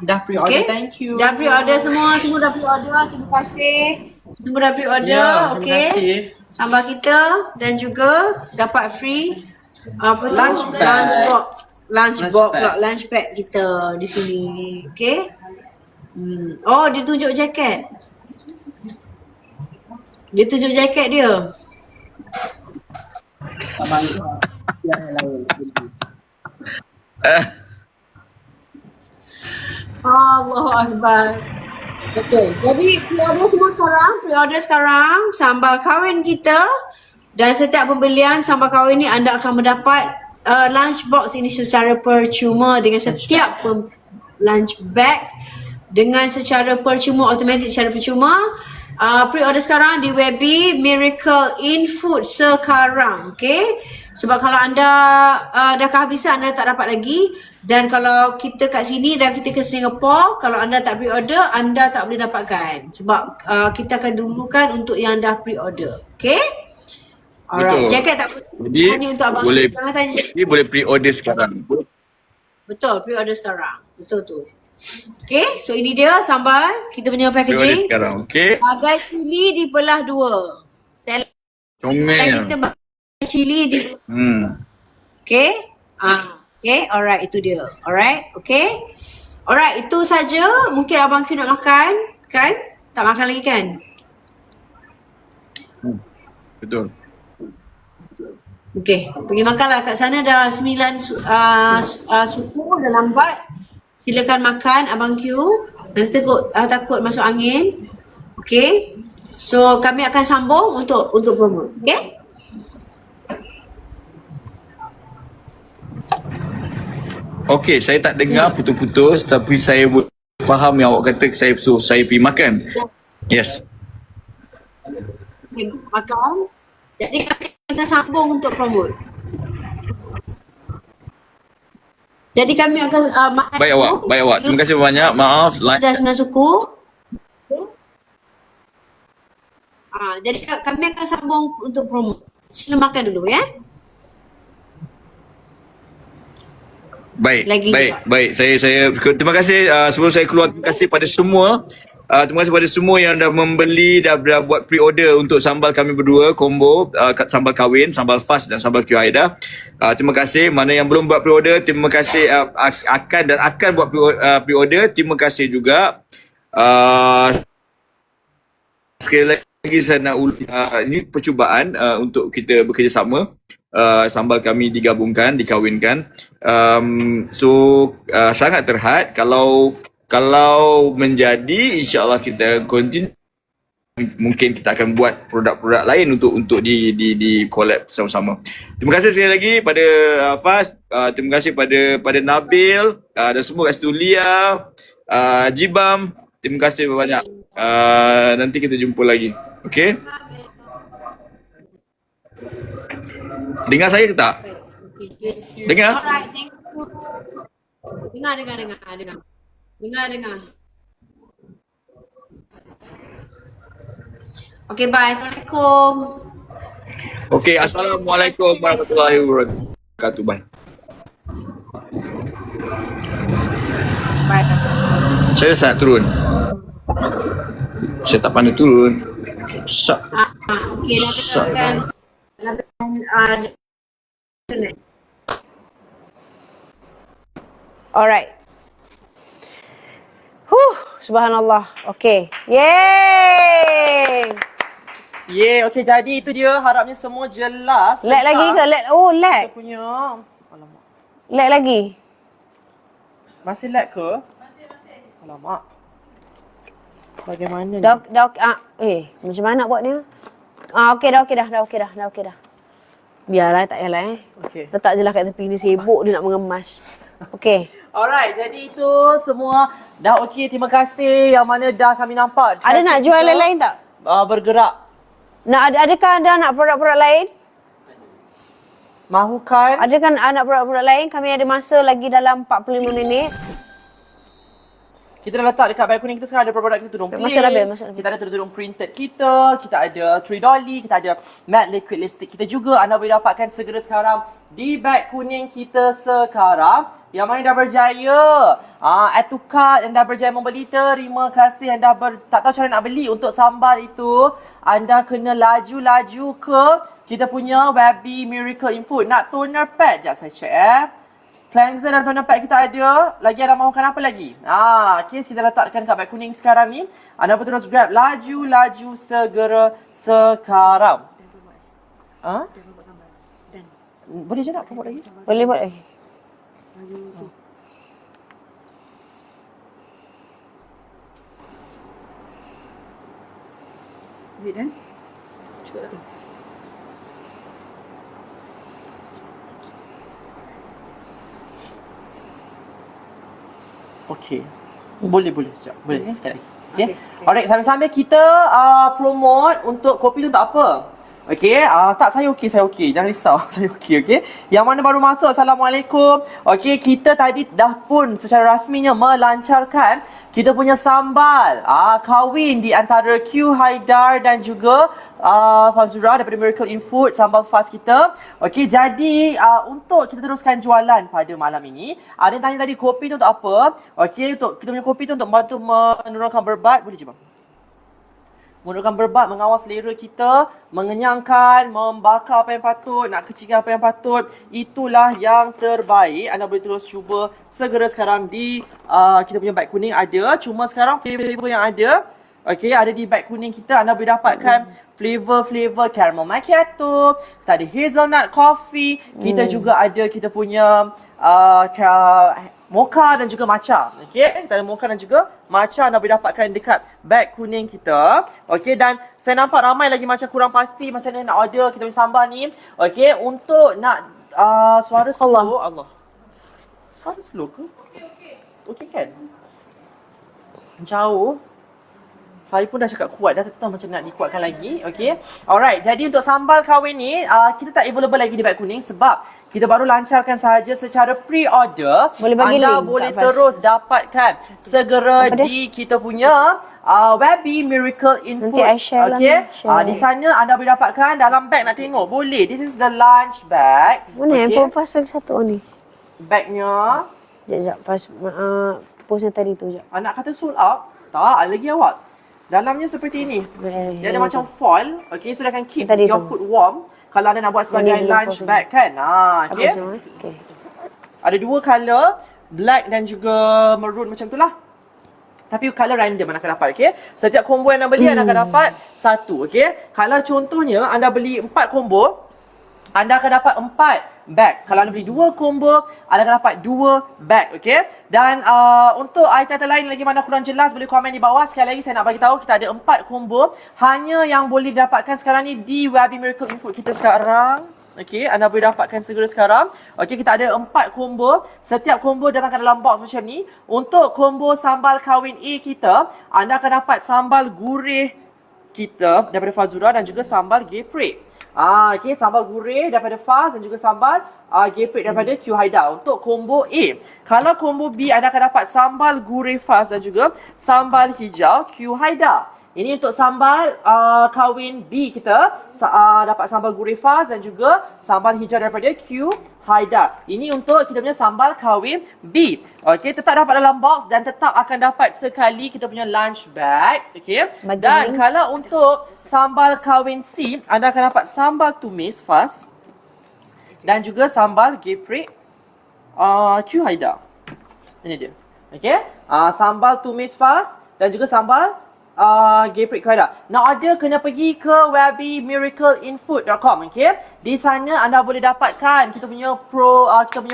Dah pre-order, Okay? thank you. Dah pre-order semua dah pre-order. Terima kasih. Semua dah pre-order, Ya, terima okay? kasih. Sambal kita dan juga dapat free apa tu? Lunch bag. Lunch bag kita di sini. Okay? Oh, dia tunjuk jaket. Dia tunjuk jaket dia. Allahu Akbar. Betul. Jadi pre-order sekarang sambal kahwin kita, dan setiap pembelian sambal kahwin ni anda akan mendapat lunch box ini secara percuma dengan setiap lunch bag dengan secara percuma, automatik secara percuma. Pre-order sekarang di Webby Miracle in Food sekarang, okay? Sebab kalau anda dah kehabisan, anda tak dapat lagi. Dan kalau kita kat sini dan kita ke Singapore, kalau anda tak pre-order, anda tak boleh dapatkan. Sebab kita akan dulukan untuk yang dah pre-order, okay? Alright, Betul. jaket tak Jadi hanya untuk Abang. boleh, Jangan tanya. jadi boleh pre-order sekarang. Betul, pre-order sekarang. Betul tu. Okay, so ini dia sambal. Kita punya Pre-order packaging. sekarang, okay? Bagai cili dibelah dua. Dan Comel. kita cili di okay? Okay, alright, itu dia. Alright, okay? Alright, itu saja. Mungkin Abang Q nak makan, kan? Tak makan lagi kan? Betul. Okay, pergi makanlah. Kat sana dah 9 suku, dah lambat. Silakan makan Abang Q. Nanti takut masuk angin. Okay? So, kami akan sambung untuk promo. Okay? Okey, saya tak dengar putus-putus tapi saya faham yang awak kata saya suruh saya pergi makan. Yes. Okay, makan. Jadi kami akan sambung untuk promote. Jadi kami akan makan. Baik awak. Terima kasih banyak. Maaf. Ada 9 suku. Jadi kami akan sambung untuk promote. Sila makan dulu ya. Baik. Lagi Baik. Saya terima kasih sebelum saya keluar, terima kasih pada semua. Terima kasih pada semua yang dah membeli, dah buat pre-order untuk sambal kami berdua, combo sambal kahwin, sambal fast dan sambal Q Aida. Terima kasih. Mana yang belum buat pre-order, terima kasih akan buat pre-order. Terima kasih juga. Sekali lagi saya nak ini percubaan untuk kita bekerjasama. Sambal kami digabungkan, dikahwinkan. Sangat terhad kalau menjadi, insya-Allah kita continue. Mungkin kita akan buat produk-produk lain untuk di collab sama-sama. Terima kasih sekali lagi pada Faz, terima kasih pada Nabil dan semua kat situ, Lia, Jibam. Terima kasih banyak. Nanti kita jumpa lagi. Okey? Dengar saya ke tak? Dengar? Alright, thank you. Dengar. Okay, bye. Assalamualaikum. Okey, assalamualaikum warahmatullahi wabarakatuh. Bye. Bye. Saya nak turun. Saya tak pandai turun. Okay, dah internet. Alright. Subhanallah. Okay. Yay! Okay, jadi itu dia. Harapnya semua jelas. Lag lagi ke? Lag. Oh, lag. Kita punya. Alamak. Lag lagi. Masih lag ke? Masih. Alamak. Bagaimana ni? Dah macam mana nak buat ni? Okey dah. Biarlah, tak payahlah Okey. Letak je lah kat tepi ni, sibuk dia nak mengemas. Okey. Alright, jadi itu semua dah okey. Terima kasih yang mana dah kami nampak. Ada nak jual kita, lain tak? Bergerak. Adakah anda nak produk-produk lain? Mahukan. Adakah nak produk-produk lain? Kami ada masa lagi dalam 45 minit. Kita dah letak dekat bag kuning kita sekarang ada produk kita tudung plain. Masuk dah, Bil, masuk dah. Kita ada tudung printed kita ada Tree Dolly, kita ada matte liquid lipstick kita juga. Anda boleh dapatkan segera sekarang di bag kuning kita sekarang. Yang mana dah berjaya add to cart yang dah berjaya membeli. Terima kasih yang dah tak tahu cara nak beli untuk sambal itu. Anda kena laju-laju ke kita punya Webby Miracle in Food. Nak toner pad? Sekejap saya check Cleanser dan toner pad kita ada. Lagi ada mahukan apa lagi? Okay, kita letakkan kat bag kuning sekarang ni. Anda pun terus grab. Laju-laju segera sekarang. Boleh je nak buat lagi? Boleh buat lagi. Is it done? Cukup tak tu? Okey. Boleh sekejap. Boleh sekali lagi. Okay. Okay. Alright, sambil-sambil kita promote untuk kopi tu untuk apa? Okey, tak saya okey. Jangan risau, saya okey. Yang mana baru masuk, Assalamualaikum. Okey, kita tadi dah pun secara rasminya melancarkan kita punya sambal kahwin di antara Q Haidar dan juga Fazura daripada Miracle in Food, sambal fast kita. Okey, jadi untuk kita teruskan jualan pada malam ini, ada yang tanya tadi kopi tu untuk apa? Okey, untuk kita punya kopi tu untuk membantu menurunkan berbat. Boleh je bang? Menurunkan berbat, mengawal selera kita, mengenyangkan, membakar apa yang patut, nak kecilkan apa yang patut. Itulah yang terbaik. Anda boleh terus cuba segera sekarang di kita punya bag kuning ada. Cuma sekarang flavor yang ada, okey, ada di bag kuning kita. Anda boleh dapatkan flavor caramel macchiato, kita ada hazelnut coffee, kita juga ada kita punya mocha dan juga matcha. Okey, kita ada mocha dan juga matcha anda boleh dapatkan dekat bag kuning kita. Okey, dan saya nampak ramai lagi macam kurang pasti macam mana nak order kita punya sambal ni. Okey, untuk nak suara slow. Allah. Suara slow ke? Okey kan? Jauh. Saya pun dah cakap kuat dah, saya tahu macam nak dikuatkan lagi. Okey. Alright, jadi untuk sambal kahwin ni kita tak available lagi di bag kuning sebab kita baru lancarkan sahaja secara pre-order. Boleh bagi anda link, boleh tak terus dapatkan segera Apa dia? di kita punya Webby Miracle in Nanti Food. I share lah, Okey. share. Di sana anda boleh dapatkan dalam bag nak tengok. Boleh. This is the lunch bag. Mana handphone pas lagi satu ni? Bagnya. Sekejap, pas post yang tadi tu sekejap. Nak kata sold out? Tak, ada lagi awak. Dalamnya seperti ini. Dia ada macam foil. Okay, so dia akan keep Tadi your tu. food warm. Kalau anda nak buat sebagai Yang ni lunch belum bag kan. Okay. Okay. Ada dua colour. Black dan juga maroon macam tu lah. Tapi colour random anda akan dapat. Okay. Setiap combo yang anda beli anda akan dapat satu. Okay. Kalau contohnya anda beli 4 combo, anda akan dapat 4 bag. Kalau anda beli 2 combo, anda akan dapat 2 bag. Okay. Dan untuk item lain lagi mana kurang jelas, boleh komen di bawah. Sekali lagi saya nak bagi tahu kita ada 4 combo. Hanya yang boleh dapatkan sekarang ni di Webby Miracle in Food kita sekarang. Okay, anda boleh dapatkan segera sekarang. Okay, kita ada 4 combo. Setiap combo datangkan dalam box macam ni. Untuk combo sambal kahwin A kita, anda akan dapat sambal gurih kita daripada Fazura dan juga sambal geprek. Okay, sambal gurih daripada Faz dan juga sambal geprek daripada Q Haidar untuk combo A. Kalau combo B, anda akan dapat sambal gurih Faz dan juga sambal hijau Q Haidar. Ini untuk sambal kahwin B kita, dapat sambal gurih Faz dan juga sambal hijau daripada Q Haidar. Ini untuk kita punya sambal kahwin B. Okey, tetap dapat dalam box dan tetap akan dapat sekali kita punya lunch bag. Okey. Dan kalau untuk sambal kahwin C, anda akan dapat sambal tumis Faz dan juga sambal geprek Q Haidar. Ini dia. Okey. Sambal tumis Faz dan juga sambal geprek Q Haidar. Nak order kena pergi ke webbymiracleinfood.com. Okay. Di sana anda boleh dapatkan kita punya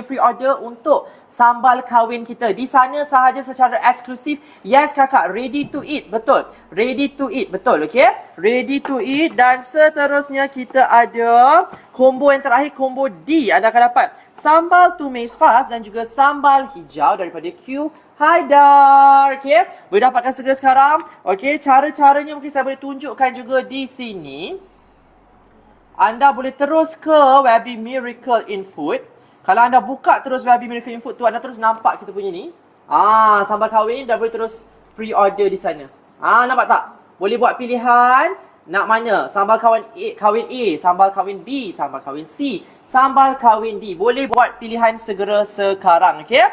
pre-order untuk sambal kawin kita. Di sana sahaja secara eksklusif. Yes kakak, ready to eat. Betul. Ready to eat. Betul, okay? Ready to eat. Dan seterusnya kita ada combo yang terakhir, combo D. Anda akan dapat sambal tumis fast dan juga sambal hijau daripada Q Haidar. Okay? Boleh dapatkan segera sekarang. Okay, cara-caranya mungkin saya boleh tunjukkan juga di sini. Anda boleh terus ke Webby Miracle in Food. Kalau anda buka terus Webby Miracle in Food tu, anda terus nampak kita punya ni. Sambal kawin dah boleh terus pre-order di sana. Nampak tak? Boleh buat pilihan nak mana? Sambal kawin A, sambal kawin B, sambal kawin C, sambal kawin D. Boleh buat pilihan segera sekarang, okey?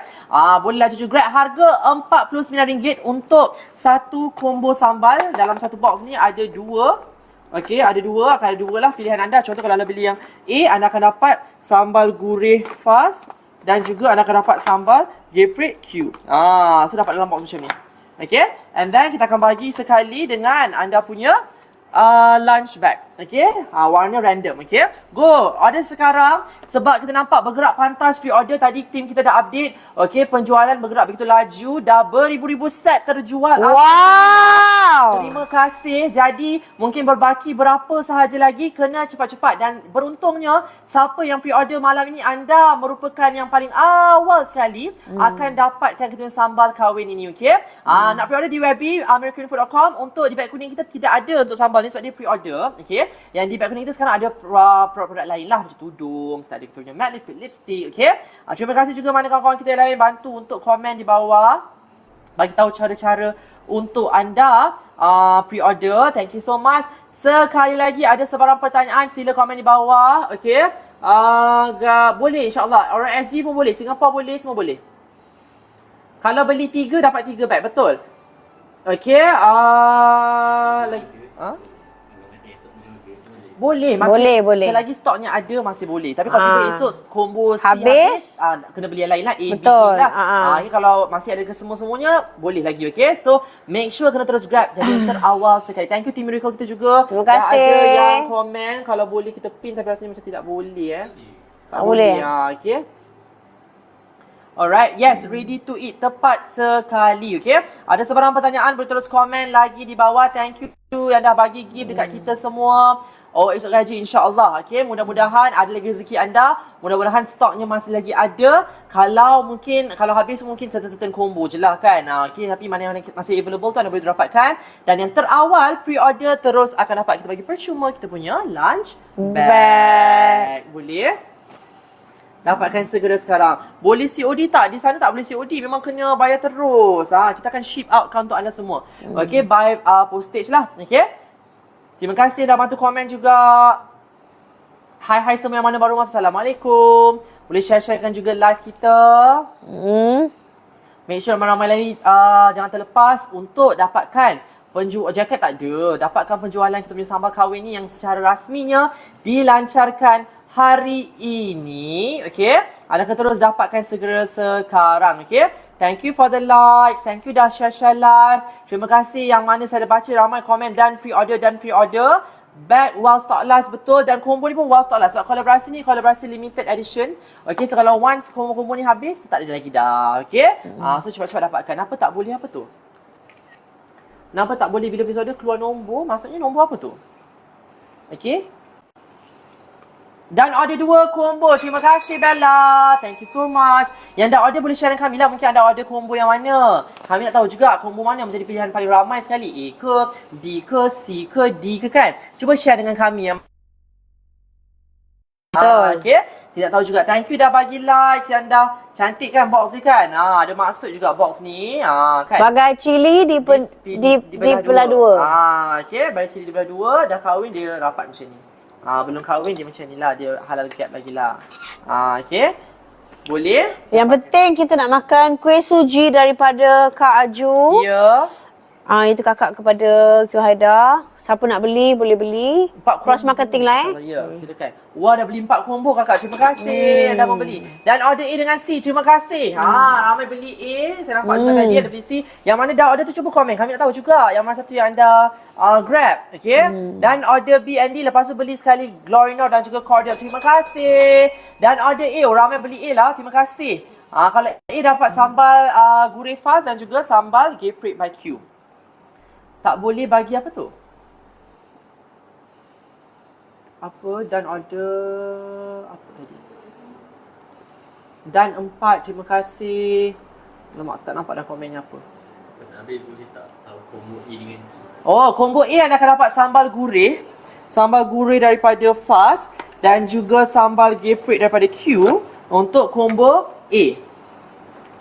Bolehlah cucu Grab. Harga RM49 untuk satu combo sambal. Dalam satu box ni ada dua. Okey, ada dua, akan ada dua lah pilihan anda. Contoh kalau anda beli yang A, anda akan dapat sambal gurih fast dan juga anda akan dapat sambal geprek Q. So dapat dalam box macam ni. Okey, and then kita akan bagi sekali dengan anda punya lunch bag. Okey, warna random. Okey, go order sekarang sebab kita nampak bergerak pantas pre-order. Tadi tim kita dah update. Okey, penjualan bergerak begitu laju, dah beribu-ribu set terjual. Wow. Terima kasih. Jadi mungkin berbaki berapa sahaja lagi, kena cepat-cepat. Dan beruntungnya siapa yang pre-order malam ini, anda merupakan yang paling awal sekali akan dapatkan kita punya sambal kawin ini. Okey, nak pre-order di Webby americanfood.com. Untuk di beg kuning kita tidak ada untuk sambal ni sebab dia pre-order. Okey, yang di beg kuning kita sekarang ada produk lain lah macam tudung, kita ada kita punya matte lipstick. Okey, terima kasih juga mana kawan-kawan kita yang lain bantu untuk komen di bawah, bagi tahu cara-cara untuk anda pre-order. Thank you so much. Sekali lagi ada sebarang pertanyaan, sila komen di bawah. Okey, boleh insyaAllah. Orang SG pun boleh, Singapore boleh, semua boleh. Kalau beli 3 dapat 3 beg, betul? Okey, boleh, masih boleh. selagi stoknya ada masih boleh. Tapi kalau tiba esok combo C habis, kena beli yang lain lah, A, betul. B lah. Ini kalau masih ada semua-semuanya boleh lagi, okey. So make sure kena terus grab, jadi terawal sekali. Thank you Team Miracle kita juga. Terima kasih. Ada yang komen kalau boleh kita pin, tapi rasanya macam tidak boleh tak boleh. Okey. Alright, yes, ready to eat. Tepat sekali, okay? Ada sebarang pertanyaan, boleh terus komen lagi di bawah. Thank you yang dah bagi gift dekat kita semua. Esok gaji insyaAllah, okay? Mudah-mudahan ada lagi rezeki anda. Mudah-mudahan stoknya masih lagi ada. Kalau habis mungkin certain combo je lah kan. Okay, tapi mana yang masih available tu anda boleh dapatkan. Dan yang terawal, pre-order terus akan dapat kita bagi percuma kita punya lunch bag. Boleh? Dapatkan segera sekarang. Boleh COD tak? Di sana tak boleh COD. Memang kena bayar terus. Kita akan ship out untuk anda semua. Okay, by postage lah. Okay. Terima kasih dah bantu komen juga. Hai semua yang mana baru masuk. Assalamualaikum. Boleh share-sharekan juga live kita. Make sure ramai-ramai lagi jangan terlepas untuk dapatkan jaket tak ada. Dapatkan penjualan kita punya sambal kawin ni yang secara rasminya dilancarkan hari ini. Okay, anda akan terus dapatkan segera sekarang. Okay, thank you for the likes. Thank you dah share live. Terima kasih yang mana saya dah baca ramai komen dan pre-order. Bag while stock last, betul. Dan combo ni pun while stock last. Sebab kolaborasi ni kolaborasi limited edition. Okay, so kalau once combo ni habis, tak ada lagi dah. Okay, so cepat-cepat dapatkan. Apa tak boleh apa tu? Kenapa tak boleh bila episode keluar nombor? Maksudnya nombor apa tu? Okay. Dan order 2 combo. Terima kasih Bella. Thank you so much. Yang dah order boleh share dengan kami lah. Mungkin anda order combo yang mana. Kami nak tahu juga combo mana yang menjadi pilihan paling ramai sekali. A ke, B ke, C ke, D ke kan. Cuba share dengan kami yang betul. Okay. Tidak tahu juga. Thank you dah bagi likes. Yang dah cantik kan box ni kan. Ada maksud juga box ni. Kan. Bagai cili di belah dua. Okay. Bagai cili di belah dua. Dah kahwin dia rapat macam ni. Belum kahwin dia macam ni lah. Dia halal gap lagi lah. Okay. Boleh? Yang penting kita nak makan kuih suji daripada Kak Aju. Ya. Itu kakak kepada Q Haidar. Siapa nak beli, boleh beli. Cross marketing lah Ya, silakan. Wah, dah beli 4 combo kakak. Terima kasih dah membeli. Dan order A dengan C. Terima kasih. Ramai beli A. Saya nampak juga tadi ada beli C. Yang mana dah order tu cuba komen. Kami nak tahu juga yang mana satu yang anda grab. Okay. Dan order B and D. Lepas tu beli sekali Glorino dan juga Cordial. Terima kasih. Dan order A. Ramai beli A lah. Terima kasih. Kalau A dapat sambal gurih fast dan juga sambal geprek by Q. Tak boleh bagi apa tu? Apa dan order apa tadi? Dan 4, terima kasih. Lemak, saya tak nampak dah komennya apa. Habis boleh tak tahu combo A dengan Oh, combo A anda akan dapat sambal gurih. Sambal gurih daripada Fast dan juga sambal geprek daripada Q untuk combo A.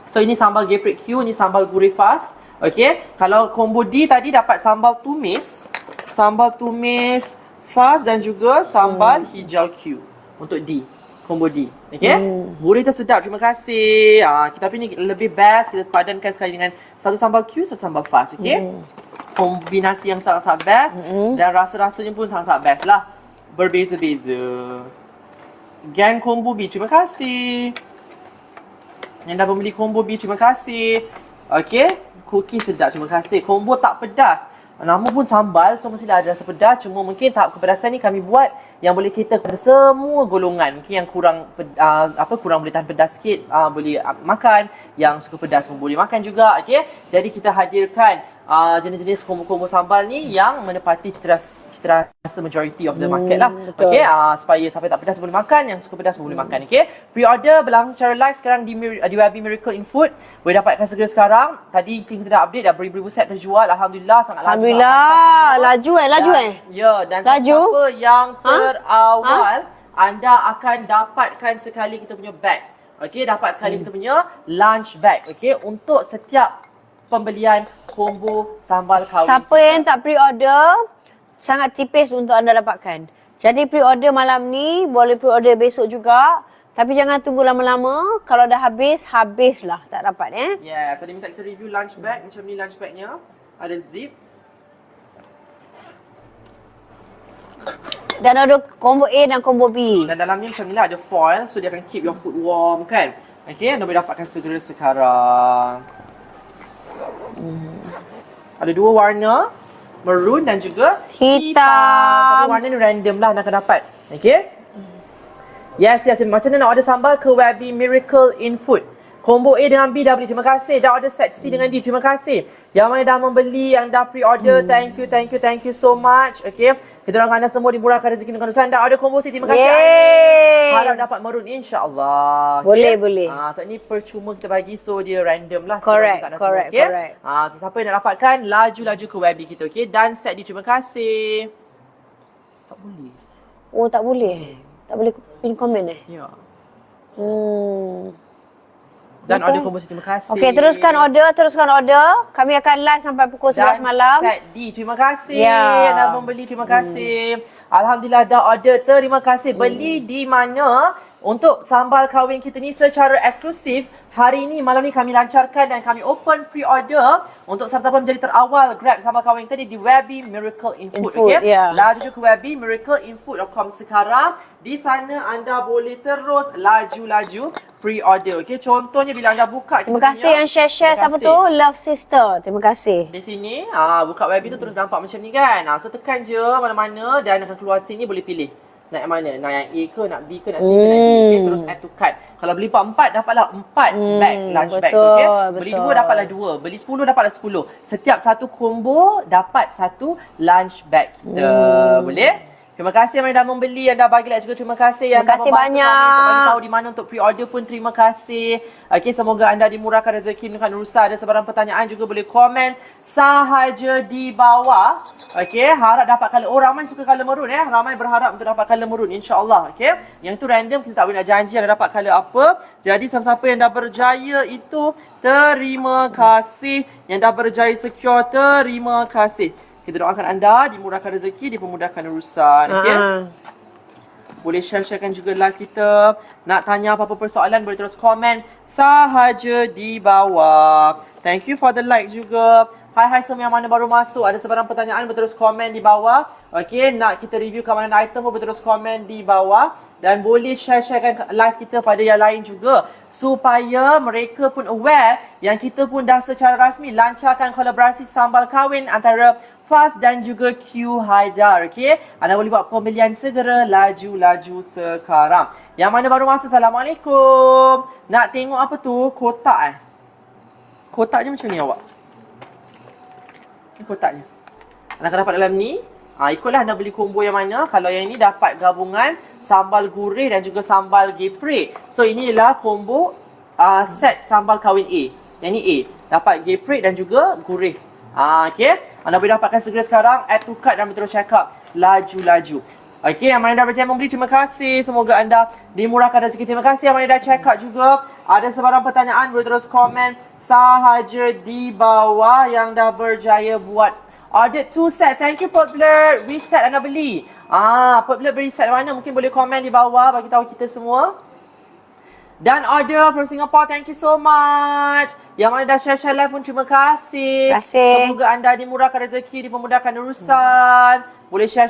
So ini sambal geprek Q, ini sambal gurih Fast. Okey, kalau combo D tadi dapat sambal tumis Fast dan juga sambal hijau Q untuk D. Combo D. Okey? Gurih tu sedap. Terima kasih. Kita ni lebih best kita padankan sekali dengan satu sambal Q, satu sambal Fast. Okey? Kombinasi yang sangat-sangat best dan rasa-rasanya pun sangat-sangat best lah. Berbeza-beza. Gang combo B, terima kasih. Yang dah membeli combo B, terima kasih. Okey? Cookie sedap, terima kasih. Combo tak pedas. Nama pun sambal, so mestilah ada rasa pedas. Cuma mungkin tahap kepedasan ni kami buat yang boleh cater kepada semua golongan. Mungkin yang kurang kurang boleh tahan pedas sikit, boleh makan. Yang suka pedas pun boleh makan juga. Okay? Jadi kita hadirkan jenis-jenis combo-combo sambal ni yang menepati cita rasa majority of the market lah. Okay? Supaya sampai tak pedas boleh makan, yang suka pedas pun boleh makan. Okay? Pre-order berlangsung secara live sekarang di Wabi Miracle in Food. Boleh dapatkan segera sekarang. Tadi kita dah update, dah beribu-ribu set terjual. Alhamdulillah, sangat laju. Laju Ya, dan siapa yang terawal, anda akan dapatkan sekali kita punya bag. Okey, dapat sekali kita punya lunch bag. Okey, untuk setiap pembelian combo sambal kawin. Siapa yang tak pre-order, sangat tipis untuk anda dapatkan. Jadi pre-order malam ni, boleh pre-order besok juga. Tapi jangan tunggu lama-lama. Kalau dah habis, habislah. Tak dapat Yeah, tadi minta kita review lunch bag. Macam ni lunch bagnya. Ada zip. Dan ada combo A dan combo B. Dan dalamnya macam ni lah, ada foil. So dia akan keep your food warm kan. Okay, anda boleh dapatkan segera sekarang. Ada dua warna, maroon dan juga Hitam. Tapi warna ni random lah anda akan dapat. Okay. Yes, macam mana nak order sambal ke Wabi Miracle in Food. Combo A dengan B dah beli, terima kasih. Dah order set C dengan D, terima kasih. Yang mana dah membeli, yang dah pre-order, thank you so much. Okay. Kita doakan anda semua dimurahkan rezeki dengan urusan. Dah order combo C, terima kasih. Harap dapat maroon insya-Allah. Boleh. So ini percuma kita bagi, so dia random lah. Correct. So siapa yang nak dapatkan, laju-laju ke Wabi kita, okay? Dan set D, terima kasih. Tak boleh. Oh, tak boleh. Tak boleh pin komen Ya. Okay. Dan order combo C, terima kasih. Okey, teruskan order. Kami akan live sampai pukul 11 malam. Set D, terima kasih. Ya. Yang dah membeli, terima kasih. Alhamdulillah dah order, terima kasih. Beli di mana? Untuk sambal kahwin kita ni secara eksklusif, hari ni, malam ni kami lancarkan dan kami open pre-order untuk siapa-siapa menjadi terawal grab sambal kahwin tadi di Wabi Miracle in Food. Okay? Yeah. Laju ke Wabi Miracle in Food.com sekarang. Di sana anda boleh terus laju-laju pre-order. Okay? Contohnya bila anda buka, Terima kasih yang share siapa tu? Love Sister. Terima kasih. Di sini, buka Wabi tu terus nampak macam ni kan. So tekan je mana-mana dan akan keluar sini, boleh pilih. Nak yang mana? Nak yang A ke, nak B ke, nak C ke, nak D. Okay, terus add to cart. Kalau beli 4 dapatlah 4 bag, lunch bag tu. Okay? Beli 2 dapatlah 2. Beli 10 dapatlah 10. Setiap satu combo dapat satu lunch bag kita. Boleh? Terima kasih yang dah membeli, yang dah bagi like juga terima kasih. Yang terima kasih dah banyak. kami untuk bagi tahu di mana untuk pre-order pun terima kasih. Okay, semoga anda dimurahkan rezeki dengan urusan. Ada sebarang pertanyaan juga boleh komen sahaja di bawah. Okay, harap dapat colour. Oh, ramai suka colour maroon Ramai berharap untuk dapat colour maroon, insya-Allah. Okay, yang tu random, kita tak boleh nak janji anda dapat colour apa. Jadi siapa-siapa yang dah berjaya itu, terima kasih. Yang dah berjaya secure, terima kasih. Kita doakan anda dimurahkan rezeki, dipermudahkan urusan. Okay? Boleh share-sharekan juga live kita. Nak tanya apa-apa persoalan, boleh terus komen sahaja di bawah. Thank you for the like juga. Hai semua yang mana baru masuk. Ada sebarang pertanyaan berterus komen di bawah. Okey, nak kita review kat mana item pun berterus komen di bawah. Dan boleh share-sharekan live kita pada yang lain juga. Supaya mereka pun aware yang kita pun dah secara rasmi lancarkan kolaborasi sambal kahwin antara Faz dan juga Q Haidar. Okey, anda boleh buat pembelian segera, laju-laju sekarang. Yang mana baru masuk, Assalamualaikum. Nak tengok apa tu? Kotak Kotaknya macam ni awak. Ni kotaknya. Anda akan dapat dalam ni. Ikutlah anda beli combo yang mana. Kalau yang ini dapat gabungan sambal gurih dan juga sambal geprek. So ini adalah combo set sambal kahwin A. Yang ni A. Dapat geprek dan juga gurih. Okay. Anda boleh dapatkan segera sekarang. Add to cart dan terus check out. Laju-laju. Okay, yang mana dah berjaya membeli, terima kasih. Semoga anda dimurahkan rezeki. Terima kasih yang mana dah check out juga. Ada sebarang pertanyaan, boleh terus komen sahaja di bawah yang dah berjaya buat order 2 set. Thank you Popular. Which set anda beli? Popular beli set mana? Mungkin boleh komen di bawah bagi tahu kita semua. Dan order from Singapore, thank you so much. Yang mana dah share live pun terima kasih. Terima kasih. Semoga anda dimurahkan rezeki, dipermudahkan urusan. Boleh share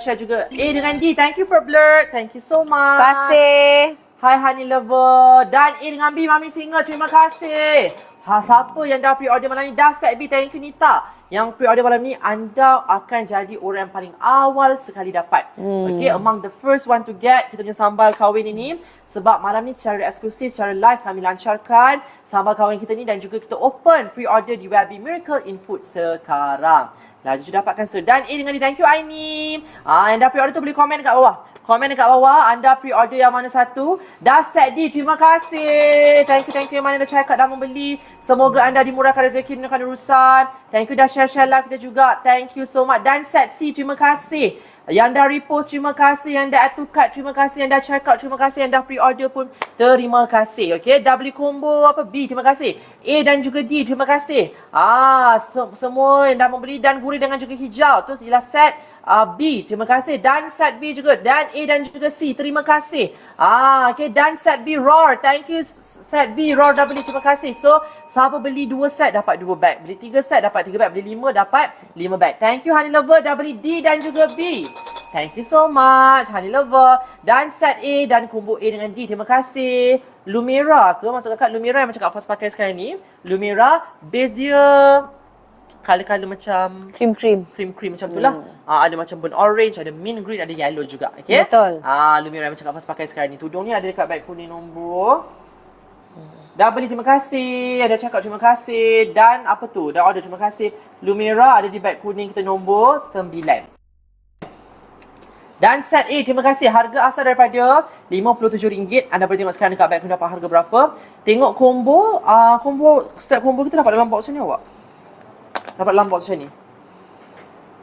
dengan D. Thank you for Blur. Thank you so much. Terima kasih. Hai Honey Lover. Dan A dengan B, Mami Single, terima kasih. Siapa yang dah pre-order malam ni, dah set B, thank you Nita. Yang pre-order malam ni, anda akan jadi orang yang paling awal sekali dapat. Okay, among the first one to get kita punya sambal kahwin ini. Sebab malam ni secara eksklusif, secara live kami lancarkan sambal kahwin kita ni dan juga kita open pre-order di Webby Miracle in Food sekarang. Laju dapatkan dan A dengan D, thank you Aini. Yang dah pre-order tu boleh komen dekat bawah. Komen dekat bawah, anda pre-order yang mana satu. Dah set D, terima kasih. Thank you yang mana dah check out dah membeli. Semoga anda dimurahkan rezeki, dimurahkan urusan. Thank you dah share live kita juga. Thank you so much. Dan set C, terima kasih. Yang dah repost, terima kasih. Yang dah add to cart, terima kasih. Yang dah check out, terima kasih. Yang dah pre-order pun, terima kasih. Okay, dah beli combo apa B, terima kasih. A dan juga D, terima kasih. Semua yang dah membeli dan gurih dengan juga hijau. Tu ialah set B, terima kasih. Dan set B juga. Dan A dan juga C, terima kasih. Okay, dan set B Roar. Thank you set B Roar dah beli, terima kasih. So, siapa beli 2 set dapat 2 bag. Beli 3 set dapat 3 bag. Beli 5 dapat 5 bag. Thank you Honey Lover dah beli D dan juga B. Thank you so much Honey Lover. Dan set A dan combo A dengan D, terima kasih. Lumira ke? Masuk kat Lumira yang macam Kak Faz pakai sekarang ni. Lumira, base dia color macam cream macam tu lah. Ada macam burnt orange, ada mint green, ada yellow juga. Okay? Betul. Lumira macam Kak Faz pakai sekarang ni. Tudung ni ada dekat bag kuning nombor. Dah beli, terima kasih. Ada cakap terima kasih. Dan apa tu? Dah order, terima kasih. Lumira ada di bag kuning kita nombor 9. Dan set A, terima kasih. Harga asal daripada RM57. Anda boleh tengok sekarang dekat bag kuning dapat harga berapa. Tengok combo. Setiap combo kita dapat dalam box ni awak. Dapat dalam box macam ni.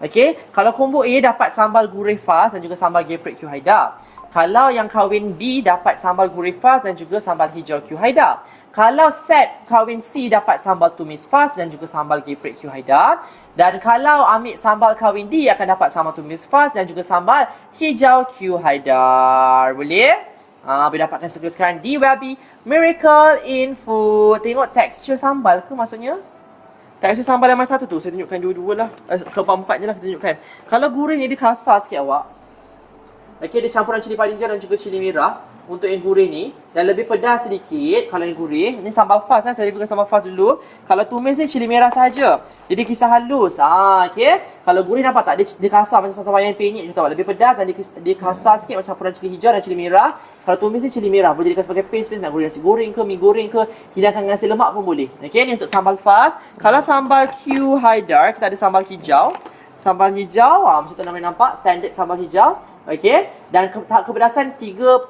Okay. Kalau combo A dapat sambal gurih Faz dan juga sambal geprek Q Haidar. Kalau yang kahwin B dapat sambal gurih Faz dan juga sambal hijau Q Haidar. Kalau set kahwin C dapat sambal tumis Faz dan juga sambal geprek Q Haidar. Dan kalau ambil sambal kahwin D akan dapat sambal tumis Faz dan juga sambal hijau Q Haidar. Boleh? Boleh dapatkan segera sekarang di Webby Miracle in Food. Tengok tekstur sambal ke maksudnya? Tekstur sambal yang mana satu tu? Saya tunjukkan dua-dua lah. Keempat-empat je lah kita tunjukkan. Kalau gurih ni dia kasar sikit awak. Okay, dia campuran cili padi hijau dan juga cili merah. Untuk yang gurih ni. Dan lebih pedas sedikit kalau yang gurih. Ini sambal Faz. Saya reviewkan sambal Faz dulu. Kalau tumis ni cili merah saja. Jadi kisar halus. Okay. Kalau gurih nampak tak? Dia kasar macam sambal yang penyek. Lebih pedas dan dia kasar sikit macam campuran cili hijau dan cili merah. Kalau tumis ni cili merah. Boleh jadikan sebagai paste nak goreng nasi goreng ke, mi goreng ke. Hidangkan dengan nasi lemak pun boleh. Okay, ni untuk sambal Faz. Kalau sambal Q Haidar, kita ada sambal hijau. Sambal hijau, macam tu nampak. Standard sambal hijau. Okay. Dan kepedasan 3/5.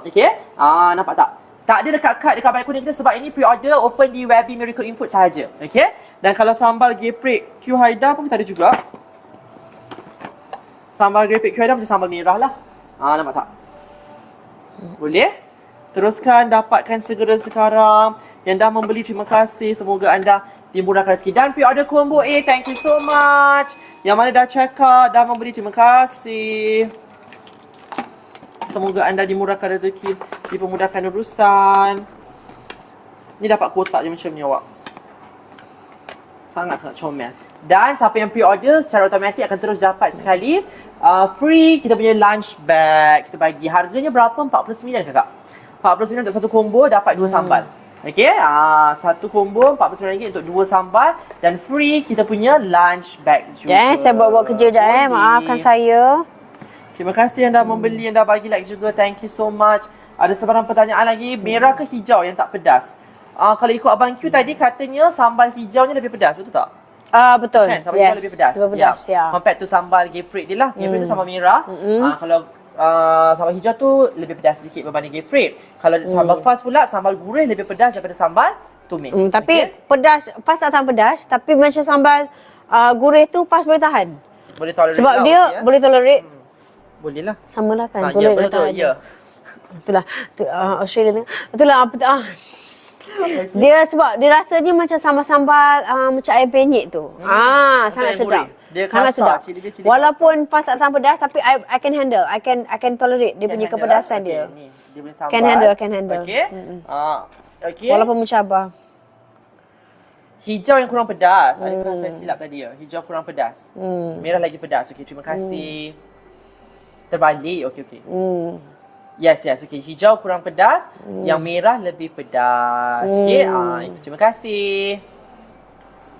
Okay. Nampak tak? Tak ada dekat kad dekat bag kuning kita sebab ini pre-order open di Webby Miracle in Food sahaja. Okay. Dan kalau sambal geprek Q Haidar pun kita ada juga. Sambal geprek Q Haidar macam sambal merah lah. Nampak tak? Boleh? Teruskan dapatkan segera sekarang. Yang dah membeli terima kasih. Semoga anda dimurahkan rezeki. Dan pre-order combo A, thank you so much. Yang mana dah check out, dah membeli, terima kasih. Semoga anda dimurahkan rezeki, dipermudahkan urusan. Ni dapat kotak je macam ni awak. Sangat-sangat comel. Dan siapa yang pre-order secara automatik akan terus dapat sekali free kita punya lunch bag. Kita bagi harganya berapa? 49 kakak. 49 untuk satu combo dapat 2 sambal. Okey, satu combo RM49 untuk 2 sambal dan free kita punya lunch bag juga. Saya buat kerja sekejap maafkan saya. Terima kasih yang dah membeli, yang dah bagi like juga. Thank you so much. Ada sebarang pertanyaan lagi, merah ke hijau yang tak pedas? Kalau ikut Abang Q tadi katanya sambal hijaunya lebih pedas, betul tak? Betul. Kan, sambal hijau lebih pedas. Lebih pedas, ya. Compared to sambal geprek dia lah. Geprek tu sambal merah. Kalau sambal hijau tu lebih pedas sedikit berbanding geprek. Kalau sambal fast pula, sambal gurih lebih pedas daripada sambal tumis. Tapi pedas, Fas tak tahan pedas. Tapi macam sambal gurih tu Fas boleh tahan. Boleh tolerate Sebab lah, dia okay, boleh tolerate. Boleh lah. Sama lah kan. Ya, Tolerate betul. Ya. Itulah Australia ni. Itulah dia sebab dia rasanya macam sambal-sambal macam ayam penyet tu. Sangat ayam sedap. gurih. Dia sangat kasar, sedap. cili dia cili Walaupun Fas tak tahan pedas tapi I can handle. I can tolerate dia punya kepedasan dia. Ni, dia punya sambal. Can handle. Okey. Okey. Walaupun mencabar. Hijau yang kurang pedas. Adakah saya silap tadi ya? Hijau kurang pedas. Merah lagi pedas. Okey, terima kasih. Terbalik. Okey. Yes. Okey, hijau kurang pedas, yang merah lebih pedas. Okey, terima kasih.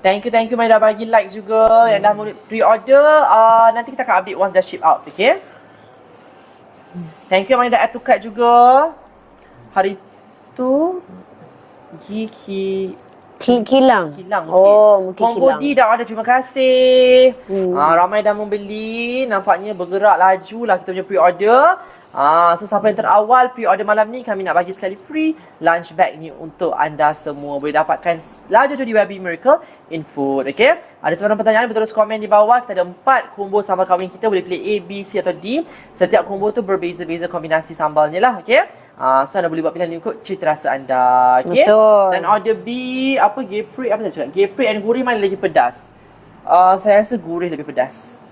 Thank you yang dah bagi like juga, yang dah pre-order. Nanti kita akan update once dah ship out, okey? Thank you yang dah add to cart juga. Hari tu Kilang. Kilang, okey. Mungkin Combo kilang. D dah ada, terima kasih. Ramai dah membeli, nampaknya bergerak laju lah kita punya pre-order. So siapa yang terawal pre-order malam ni, kami nak bagi sekali free lunch bag ni untuk anda semua. Boleh dapatkan laju tu di Webby Miracle in Food, okay? Ada sebarang pertanyaan, boleh terus komen di bawah. Kita ada 4 combo sambal kahwin kita, boleh pilih A, B, C atau D. Setiap combo tu berbeza-beza kombinasi sambalnya lah, okay? So anda boleh buat pilihan ikut cita rasa anda, okay? Betul. Dan order B, geprek, apa saya cakap? Geprek and gurih mana lagi pedas? Saya rasa gurih lebih pedas.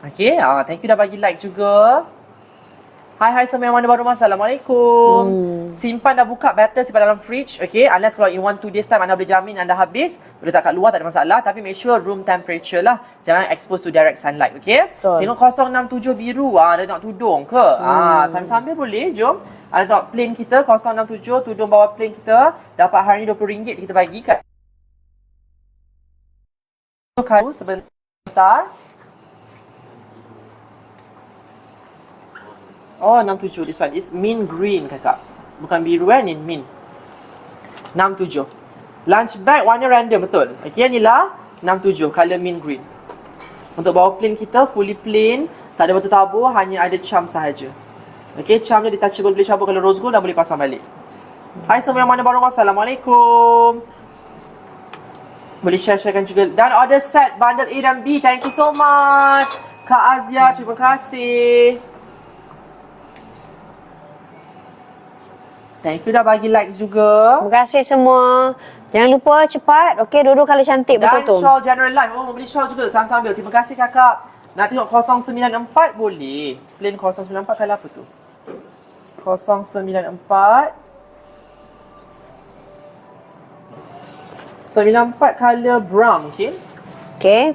Okay, thank you dah bagi like juga. Hai semua yang mana baru masuk. Assalamualaikum. Simpan dah buka, better simpan dalam fridge, okay? Unless kalau in 1-2 days time anda boleh jamin anda habis, boleh letak kat luar tak ada masalah, tapi make sure room temperature lah. Jangan expose to direct sunlight, okay? Betul. Tengok 067 biru, ada tengok tudung ke? Sambil-sambil boleh, jom. Ada tengok plane kita 067, tudung bawah plane kita. Dapat hari ni RM20 kita bagi kat sebentar. Oh, 67. This one is mint green, kakak. Bukan biru ni mint. 67. Lunch bag warna random, betul. Okay, inilah 67, color mint green. Untuk bawah plain kita, fully plain. Tak ada batu tabur, hanya ada charm sahaja. Okay, charmnya detachable, boleh cabut kalau rose gold dan boleh pasang balik. Hai semua yang mana baru masuk. Assalamualaikum. Boleh share-sharekan juga. Dan order set bundle A dan B. Thank you so much. Kak Azia, terima kasih. Thank you dah bagi like juga. Terima kasih semua. Jangan lupa cepat. Okey, dua-dua kali cantik Dan betul tu. shawl General Life. Oh, membeli shawl juga sambil. Terima kasih kakak. Nak tengok 094 boleh. Plain 094 kalau apa tu? 094. 94 color brown, okay? Okey.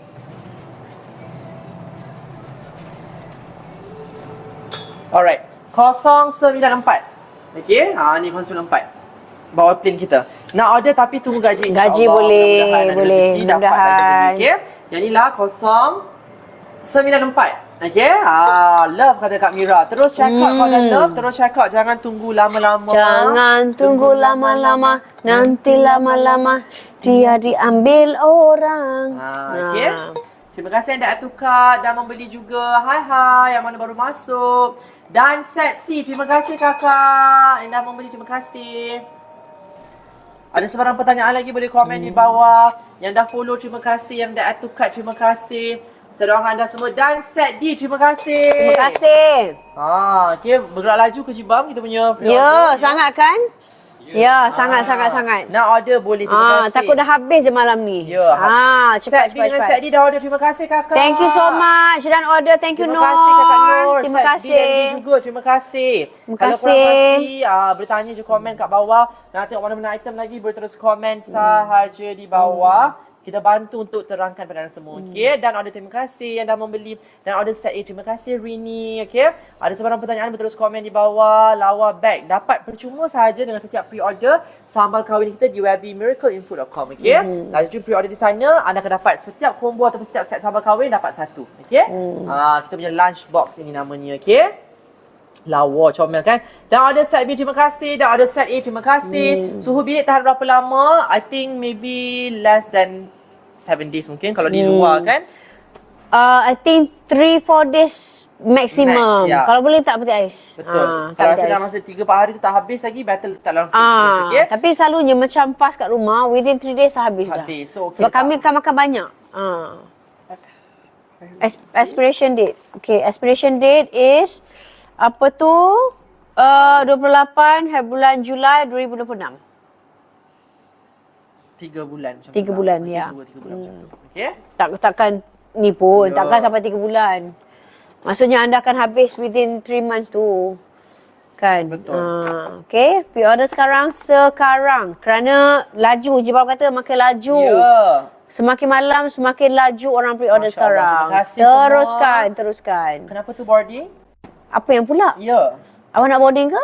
Alright. 094. Okay, ni 094. Bawah plane kita. Nak order tapi tunggu gaji. Gaji InsyaAllah. boleh, Mudah-mudahan ada boleh. rezeki dapat Mudah-mudahan. lagi. Okay. Yang inilah 094. Okay. Love kata Kak Mira. Terus check out kalau dah love. Terus check out. Jangan tunggu lama-lama. Jangan tunggu lama-lama. Nanti lama-lama dia diambil orang. Okay. Terima kasih yang dah tukar dan membeli juga. Hai yang mana baru masuk. Dan set C, terima kasih kakak yang dah membeli, terima kasih. Ada sebarang pertanyaan lagi boleh komen di bawah. Yang dah follow terima kasih, yang dah add to cart terima kasih. Saya doakan anda semua. Dan set D, terima kasih. Terima kasih. Okay, bergerak laju ke Cibam kita punya pre-order. Ya, sangat kan? Ya, sangat. Nak order boleh, terima kasih. Takut dah habis je malam ni. Ya. Cepat. Set B dengan set D dah order, terima kasih kakak. Thank you so much. Dan order, thank you Terima Nur. kasih kakak Nur. Terima Set kasih. B dan D juga, terima kasih. Terima Kalau kasih. korang pasti boleh tanya je komen kat bawah. Nak tengok mana-mana item lagi boleh terus komen sahaja di bawah. kita bantu untuk terangkan pada anda semua. Okey, dan order terima kasih yang dah membeli dan order set A. Terima kasih Rini. Okey, ada sebarang pertanyaan berterus komen di bawah. Lawa bag dapat percuma sahaja dengan setiap pre-order sambal kahwin kita di Webby miracleinfood.com. Okey, laju pre-order di sana anda akan dapat setiap combo ataupun setiap set sambal kahwin dapat satu. Okey, kita punya lunch box ini namanya. Okey. Lawa, comel kan. Dan order set B terima kasih. Dan order set A terima kasih. Suhu bilik tahan berapa lama? I think maybe less than 7 days mungkin kalau di luar kan. I think 3-4 days maximum. Max, ya. Kalau boleh tak peti ais. Betul. tak Kalau peti rasa dalam ais. masa 3-4 hari tu tak habis lagi, better letak dalam fridge. Okay? Tapi selalunya macam pas kat rumah, within 3 days dah habis dah. Habis. So, okay, Sebab kami akan makan banyak. Expiration date. Okay, expiration date is apa tu? 28 hari bulan Julai 2026. 3 bulan macam 3 bulan, ya. 3 bulan macam tu. Okay? Takkan ni pun, Ya. takkan sampai 3 bulan. Maksudnya anda akan habis within 3 months tu. Kan? Betul. Okay, pre-order sekarang. Kerana laju, Jibal kata makin laju. Ya. Semakin malam, semakin laju orang pre-order Masya Allah. sekarang. Terima kasih semua. Teruskan. Kenapa tu boarding? Apa yang pula? Ya. Awak nak boarding ke?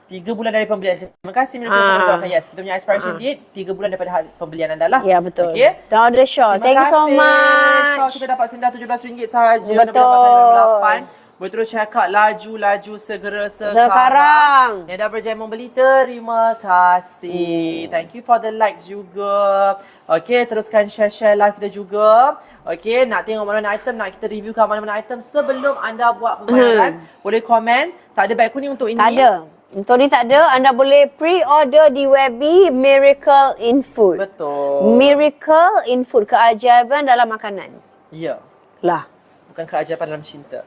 3 bulan dari pembelian. Terima kasih Miracle untuk yes. Kita punya expiration date 3 bulan daripada pembelian anda lah. Ya, betul. Okay. Dan order shawl. Thank you so much. Shawl kita dapat sendah RM17 sahaja. Betul. Boleh terus check out laju segera Sekarang. Yang dah berjaya membeli, terima kasih. Thank you for the likes juga. Okay, teruskan share live kita juga. Okay, nak tengok mana-mana item, nak kita reviewkan mana-mana item sebelum anda buat pembayaran. Boleh komen. Tak ada beg kuning untuk ini. Tak ada. Untuk ni tak ada. Anda boleh pre-order di Webby Miracle in Food. Betul. Miracle in Food. Keajaiban dalam makanan. Ya. Lah. Bukan keajaiban dalam cinta.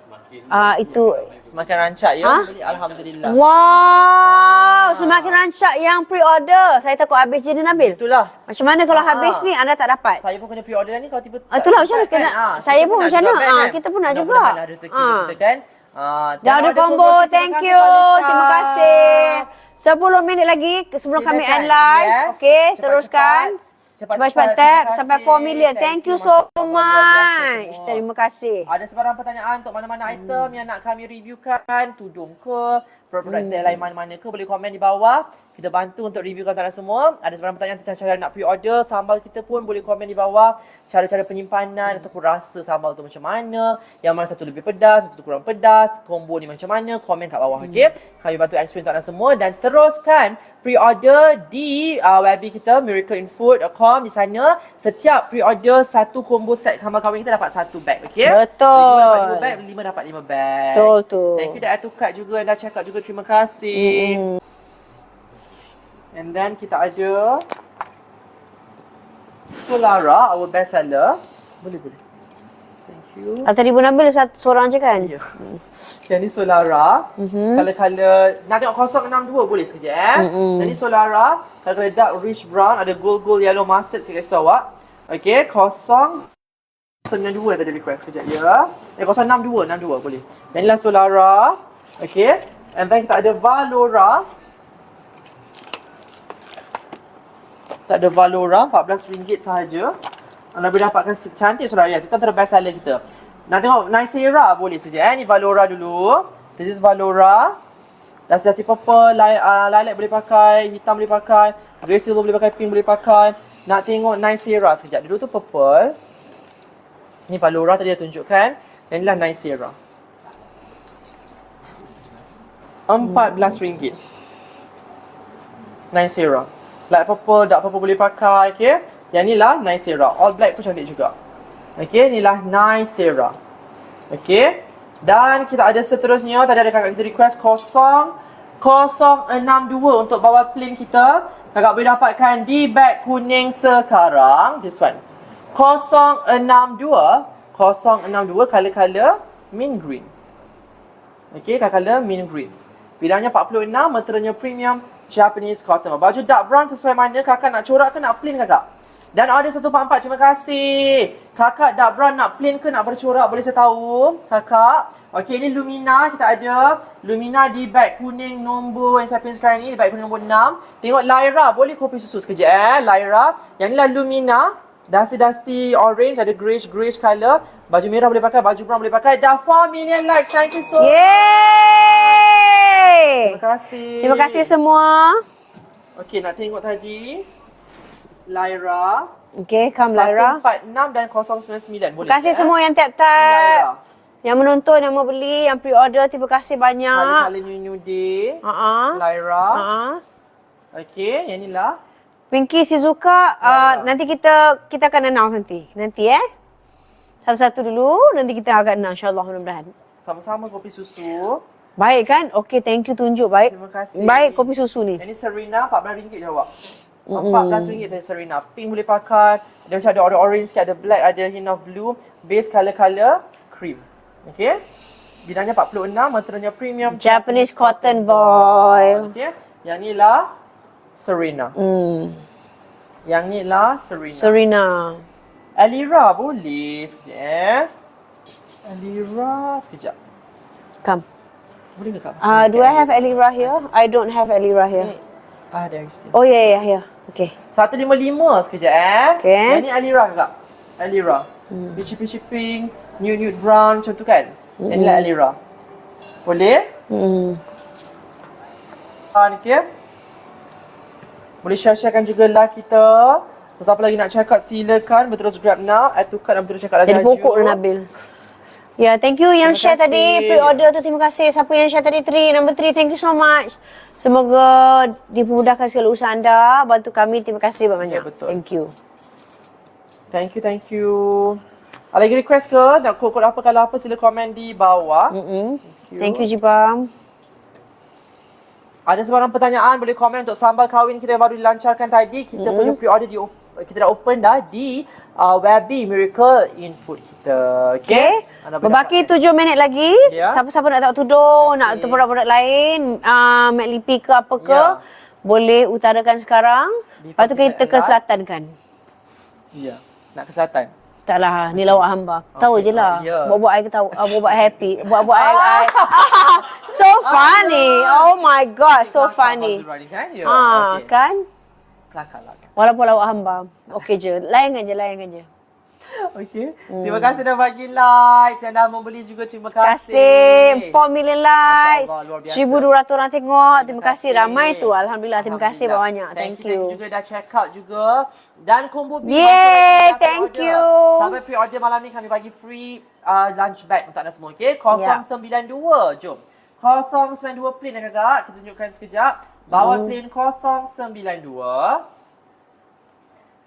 Itu. Semakin rancak ya. Ha? Beli, Alhamdulillah. Wow. Semakin rancak yang pre-order. Saya takut habis je dia Nabil. Itulah. Macam mana kalau habis ni anda tak dapat? Saya pun kena pre-order ni kalau tiba Itulah macam mana kena. Saya pun macam mana. Kita pun nak juga. Mudah-mudahan rezeki kita kan. Dah ada combo. Thank you. Terima kasih. 10 minit lagi sebelum kami end live. Okey, teruskan. Cepat-cepat tap sampai 4 million. Thank you so much. Terima kasih. Ada sebarang pertanyaan untuk mana-mana item yang nak kami reviewkan, tudung ke, produk lain mana-mana ke, boleh komen di bawah. Kita bantu untuk reviewkan anda semua. Ada sebarang pertanyaan tentang cara nak pre-order sambal kita pun boleh komen di bawah. Cara-cara penyimpanan ataupun rasa sambal tu macam mana. Yang mana satu lebih pedas, satu kurang pedas. Combo ni macam mana. Komen kat bawah. Okay? Kami bantu explain untuk anda semua. Dan teruskan pre-order di Webby kita, miracleinfood.com. Di sana, setiap pre-order satu combo set sambal kahwin kita dapat satu bag. Okay? Betul. 5 dapat 5 bag, 5 dapat 5 bag. Betul tu. Thank you dah Atukat juga. Dah check out juga. Terima kasih. And then kita ada Solara, our best seller. Boleh. Thank you. Tadi Ibu Nabil seorang je kan? Ya. Yang ni Solara. Color-color, nak tengok 062 boleh sekejap Yang ni Solara. Color dark rich brown, ada gold yellow mustard saya kasi tahu awak. Okay, 092 tadi request sekejap ya. 062 boleh. Yang ni lah Solara. Okay. And then kita ada Valora. Tak ada Valora, RM14 sahaja. Anda boleh dapatkan cantik Solara. Yes, itu antara best seller kita. Nak tengok Nicera boleh saja. Ni Valora dulu. This is Valora. Dasi purple, lilac boleh pakai, hitam boleh pakai, grey silver boleh pakai, pink boleh pakai. Nak tengok Nicera sekejap. Dulu tu purple. Ni Valora tadi dah tunjukkan. Dan inilah Nicera. RM14. Nicera. Light purple, dark purple boleh pakai, okay. Yang ni lah Nicera. All black pun cantik juga. Okay, ni lah Nicera. Okay. Dan kita ada seterusnya, tadi ada kakak kita request 0062 untuk bawal plain kita. Kakak boleh dapatkan di beg kuning sekarang. This one. 062 color mint green. Okay, color mint green. Bidangnya 46, materialnya premium Japanese cotton. Baju dark brown sesuai mana kakak nak corak ke nak plain kakak? Dan order 144, terima kasih. Kakak dark brown nak plain ke nak bercorak, boleh saya tahu? Kakak. Okey, ini Lumina kita ada. Lumina di beg kuning nombor yang siapa yang sekarang ni, di beg kuning nombor 6. Tengok Lyra, boleh kopi susu sekejap Lyra. Yang ni lah Lumina. Dusty orange, ada greyish colour. Baju merah boleh pakai, baju brown boleh pakai. Dah 4 million likes, thank you so much. Yeay! Terima kasih. Terima kasih semua. Okey, nak tengok tadi. Lyra. Okay, come Lyra. 146 dan 099. Boleh. Terima kasih semua yang tap-tap. Lyra. Yang menonton, yang mau beli, yang pre-order, terima kasih banyak. Kali-kali new day. Lyra. Okey, yang ni lah. Pinky Shizuka, nanti kita akan announce nanti satu-satu dulu, nanti kita akan announce insyaAllah, mudah-mudahan. Sama-sama kopi susu. Baik kan? Okey, thank you tunjuk baik. Terima kasih. Baik kopi susu ni. Yang ni Serena, RM14 je awak. RM14 saya Serena. Pink boleh pakai. Dia macam ada order orange sikit, ada black, ada hint of blue. Base colour cream. Okey. Bidangnya 46, materialnya premium. Japanese cotton voile. Okey. Yang ni lah Serena. Yang ni lah Serena. Alira boleh sekejap Alira sekejap. Come. Boleh ke Kak? Do I have Alira here? I don't have Alira here. There you see. Oh yeah, here. Okay. 155 sekejap Okay. Yang ni Alira Kak. Alira. Peachy pink, nude brown macam tu kan? Yang ni lah Alira. Boleh? Okey. Boleh share-sharekan juga live kita. Siapa lagi nak cakap silakan berterus grab now. Add to cart dan berterus cakap lagi. Jadi pokok dah Nabil. Ya, thank you yang Terima share tadi, kasih. pre-order tu terima kasih. Siapa yang share tadi, number 3, thank you so much. Semoga dimudahkan segala usaha anda, bantu kami, terima kasih banyak. Ya, betul. Thank you. Thank you. Ada lagi request ke? Nak kod apa kalau apa sila komen di bawah. Thank you Jibam. Ada sebarang pertanyaan boleh komen untuk sambal kahwin kita yang baru dilancarkan tadi. Kita punya pre-order kita dah open dah di Webby Miracle in Food kita. Okay? Berbaki 7 minit lagi. Ya. Siapa-siapa nak tahu tudung, nak tahu produk-produk lain, Mat Lipi ke apa ke, Ya. boleh utarakan sekarang. Lepas tu kita ke selatan kan? Ya. Nak ke selatan. Taklah, ni lawak hamba. Tahu je lah. ya. Buat-buat I ketawa, buat-buat happy. Buat-buat I. So funny. Oh my god, so funny. Kan? Ya. Okay. Kan? Kelakar lah. Walaupun lawak hamba. Okey je. Layankan je. Okey. Terima kasih dah bagi likes dan dah membeli juga. Terima Terima kasih. kasih. 4 million likes. Masya Allah, luar biasa. 1,200 orang tengok. Terima kasih. kasih. Ramai tu. Alhamdulillah. Terima kasih Alhamdulillah. banyak. Thank Thank you you. juga dah check out juga. Dan combo B. Yeay, masih lagi thank pre-order. you. Sampai pre-order malam ni kami bagi free lunch bag untuk anda semua. Okay? 092. Jom. 092 plain ya kakak. Kita tunjukkan sekejap. Bawah plain 092.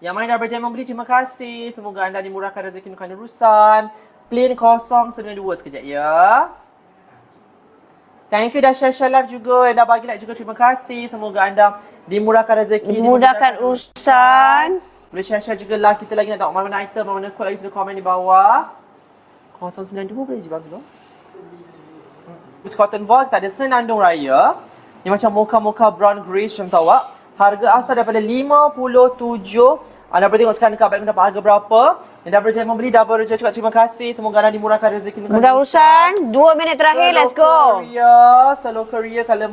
Yang mana dah berjaya membeli, terima kasih. Semoga anda dimurahkan rezeki bukan urusan. Plain 092 sekejap ya. Thank you dah share live juga. Yang dah bagi like juga, terima kasih. Semoga anda dimurahkan rezeki. Dimudahkan urusan. Boleh share juga live kita lagi. Nak tengok mana-mana item, mana-mana code lagi, sila komen di bawah. 092 boleh je bagi dulu. Cotton Voile, kita ada senandung raya. Ni macam mocha brown greyish macam tahu tak. Harga asal daripada 57. Anda boleh tengok sekarang dekat bag mendapat harga berapa. Yang dah berjaya membeli, dah berjaya cakap terima kasih. Semoga anda dimurahkan rezeki. Mudah urusan. 2 minit terakhir. Let's go. Selo Korea colour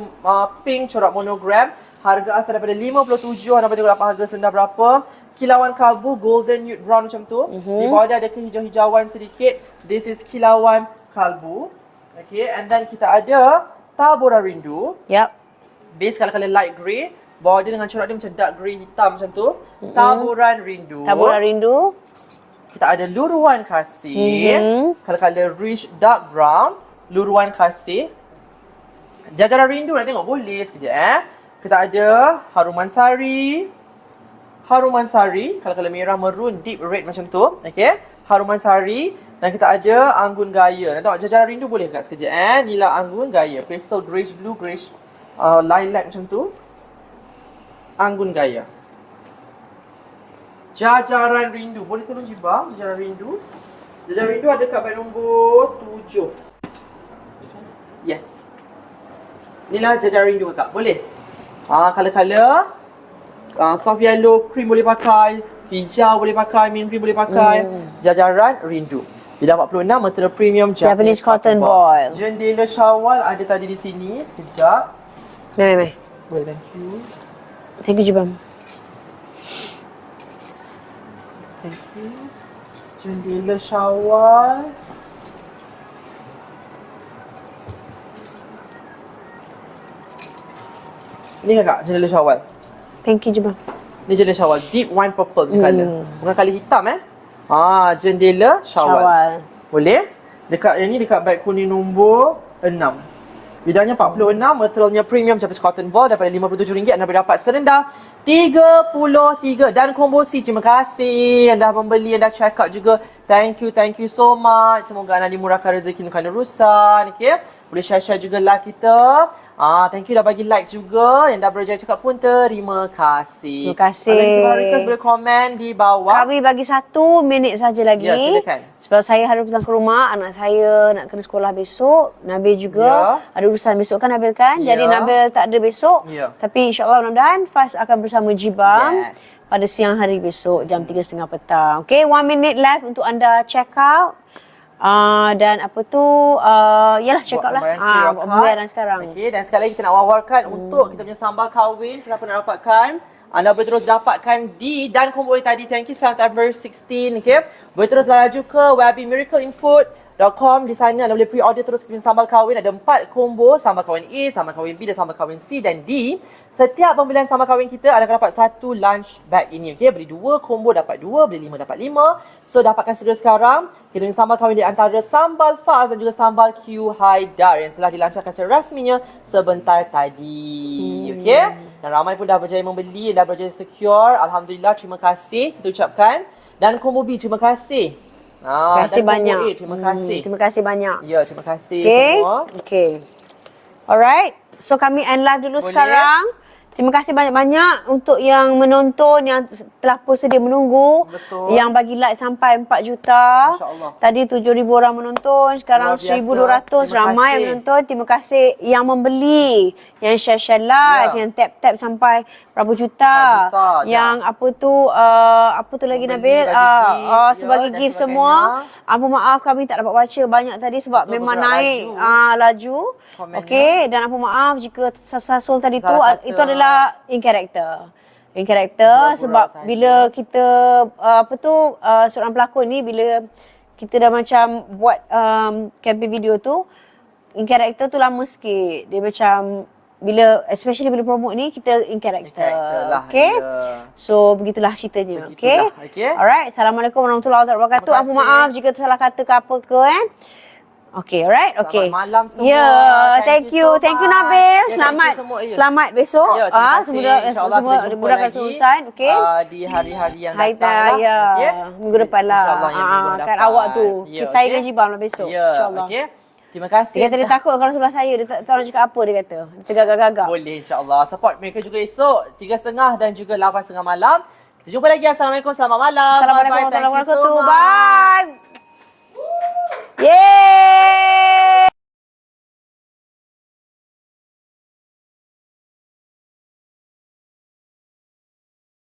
pink corak monogram. Harga asal daripada 57. Anda boleh tengok dapat harga sendah berapa. Kilauan kalbu golden nude brown macam tu. Di bawah dia ada kehijau-hijauan sedikit. This is kilauan kalbu. Okay, and then kita ada tabura rindu. Yep. Base colour light grey. Bawah dia dengan corak dia macam dark grey hitam macam tu. Taburan rindu. Taburan rindu. Kita ada luruan kasih. Colour rich dark brown. Luruan kasih. Jajaran rindu nak tengok boleh sekejap Kita ada haruman sari. Haruman sari. Colour merah maroon deep red macam tu. Okay. Haruman sari. Dan kita ada anggun gaya. Nak tengok jajaran rindu boleh kat sekejap Ni lah anggun gaya. Pastel greyish blue greyish lilac macam tu. Anggun gaya. Jajaran rindu. Boleh tolong Jibam jajaran rindu? Jajaran rindu ada kat bag nombor 7. Yes. Inilah jajaran rindu kakak. Boleh? Color-color. Soft yellow cream boleh pakai. hijau boleh pakai, mint green boleh pakai. Jajaran rindu. Bidang 46 material premium Japanese cotton ball. Jendela syawal ada tadi di sini. Sekejap. Mai. Boleh, thank you. Thank you, Jibam. Thank you. Jendela syawal. Ni kakak, jendela syawal. Thank you, Jibam. Ni jendela syawal. Deep wine purple ni colour. Bukan colour hitam jendela syawal. Boleh? Dekat yang ni dekat beg kuning nombor 6. Bidangnya 46, materialnya premium Japanese cotton ball daripada RM57 anda boleh dapat serendah 33 dan combo C. Terima kasih anda membeli, anda check out juga. Thank you so much. Semoga anda dimurahkan rezeki bukan urusan. Okay? Boleh share juga like kita. Thank you dah bagi like juga. Yang dah berjaya cakap pun terima kasih. Terima kasih. Kalau ada request boleh komen di bawah. Kami bagi 1 minit saja lagi. Ya, silakan. Sebab saya harus pulang ke rumah. Anak saya nak kena sekolah besok. Nabil juga ada urusan besok kan Nabil kan? Jadi Nabil tak ada besok. Tapi insyaAllah mudah-mudahan Faz akan bersama Jibam pada siang hari besok jam 3.30 petang. Okay, 1 minute left untuk anda check out. Dan apa tu yalah check out lah buat pembayaran sekarang. Okey, dan sekali lagi kita nak war-warkan untuk kita punya sambal kahwin. Siapa nak dapatkan, anda boleh terus dapatkan di dan combo tadi. Thank you September 16. Okey, boleh terus laju ke webbymiracleinfood.com. Di sana anda boleh pre-order terus punya sambal kahwin. Ada 4 combo, sambal kahwin A, sambal kahwin B dan sambal kahwin C dan D. Setiap pembelian sambal kahwin kita anda akan dapat 1 lunch bag ini. Okey, beli 2 combo dapat 2, beli 5 dapat 5. So dapatkan segera sekarang. Kita punya sambal kahwin di antara sambal Faz dan juga sambal Q Haidar yang telah dilancarkan secara rasminya sebentar tadi. Okey? Dan ramai pun dah berjaya membeli, dah berjaya secure. Alhamdulillah, terima kasih kita ucapkan. Dan combo B, terima kasih. Terima kasih banyak. A, terima kasih. Terima kasih banyak. Ya, terima kasih semua. Okay. Alright. So kami end live dulu sekarang. Terima kasih banyak-banyak untuk yang menonton, yang telah bersedia menunggu. Betul. Yang bagi like sampai 4 juta. Masya-Allah. Tadi 7,000 orang menonton, sekarang Luar biasa. 1,200 ramai yang menonton. Terima kasih yang membeli, yang share live, yang tap sampai berapa juta. Yang apa tu lagi Nabil? Sebagai gift semua. Apa maaf kami tak dapat baca banyak tadi sebab memang naik laju. Okey, dan apa maaf jika sasul tadi tu itu adalah in character. In character sebab bila kita seorang pelakon ni bila kita dah macam buat campaign video tu in character tu lama sikit. Dia macam bila especially bila promote ni kita in character lah, okay? So begitulah ceritanya. Okay? Alright, Assalamualaikum warahmatullahi wabarakatuh. Apa maaf jika tersalah kata ke apa ke kan. Okay, alright, okay. Selamat malam semua. Thank you Nabil. Selamat besok. Semua dimudahkan urusan, okay? Di hari-hari yang datang lah. Minggu depan lah. InsyaAllah yang minggu depan. Kan awak tu. Saya dengan Jibam lah besok. InsyaAllah. Okay. Terima kasih. Dia kata dia takut kalau sebelah saya. Dia tak tahu nak cakap apa dia kata. Dia tergagap-gagap. Boleh insyaAllah. Support mereka juga esok 3.30 dan juga 8.30 malam. Kita jumpa lagi. Assalamualaikum. Selamat malam. Assalamualaikum warahmatullahi wabarakatuh. Bye.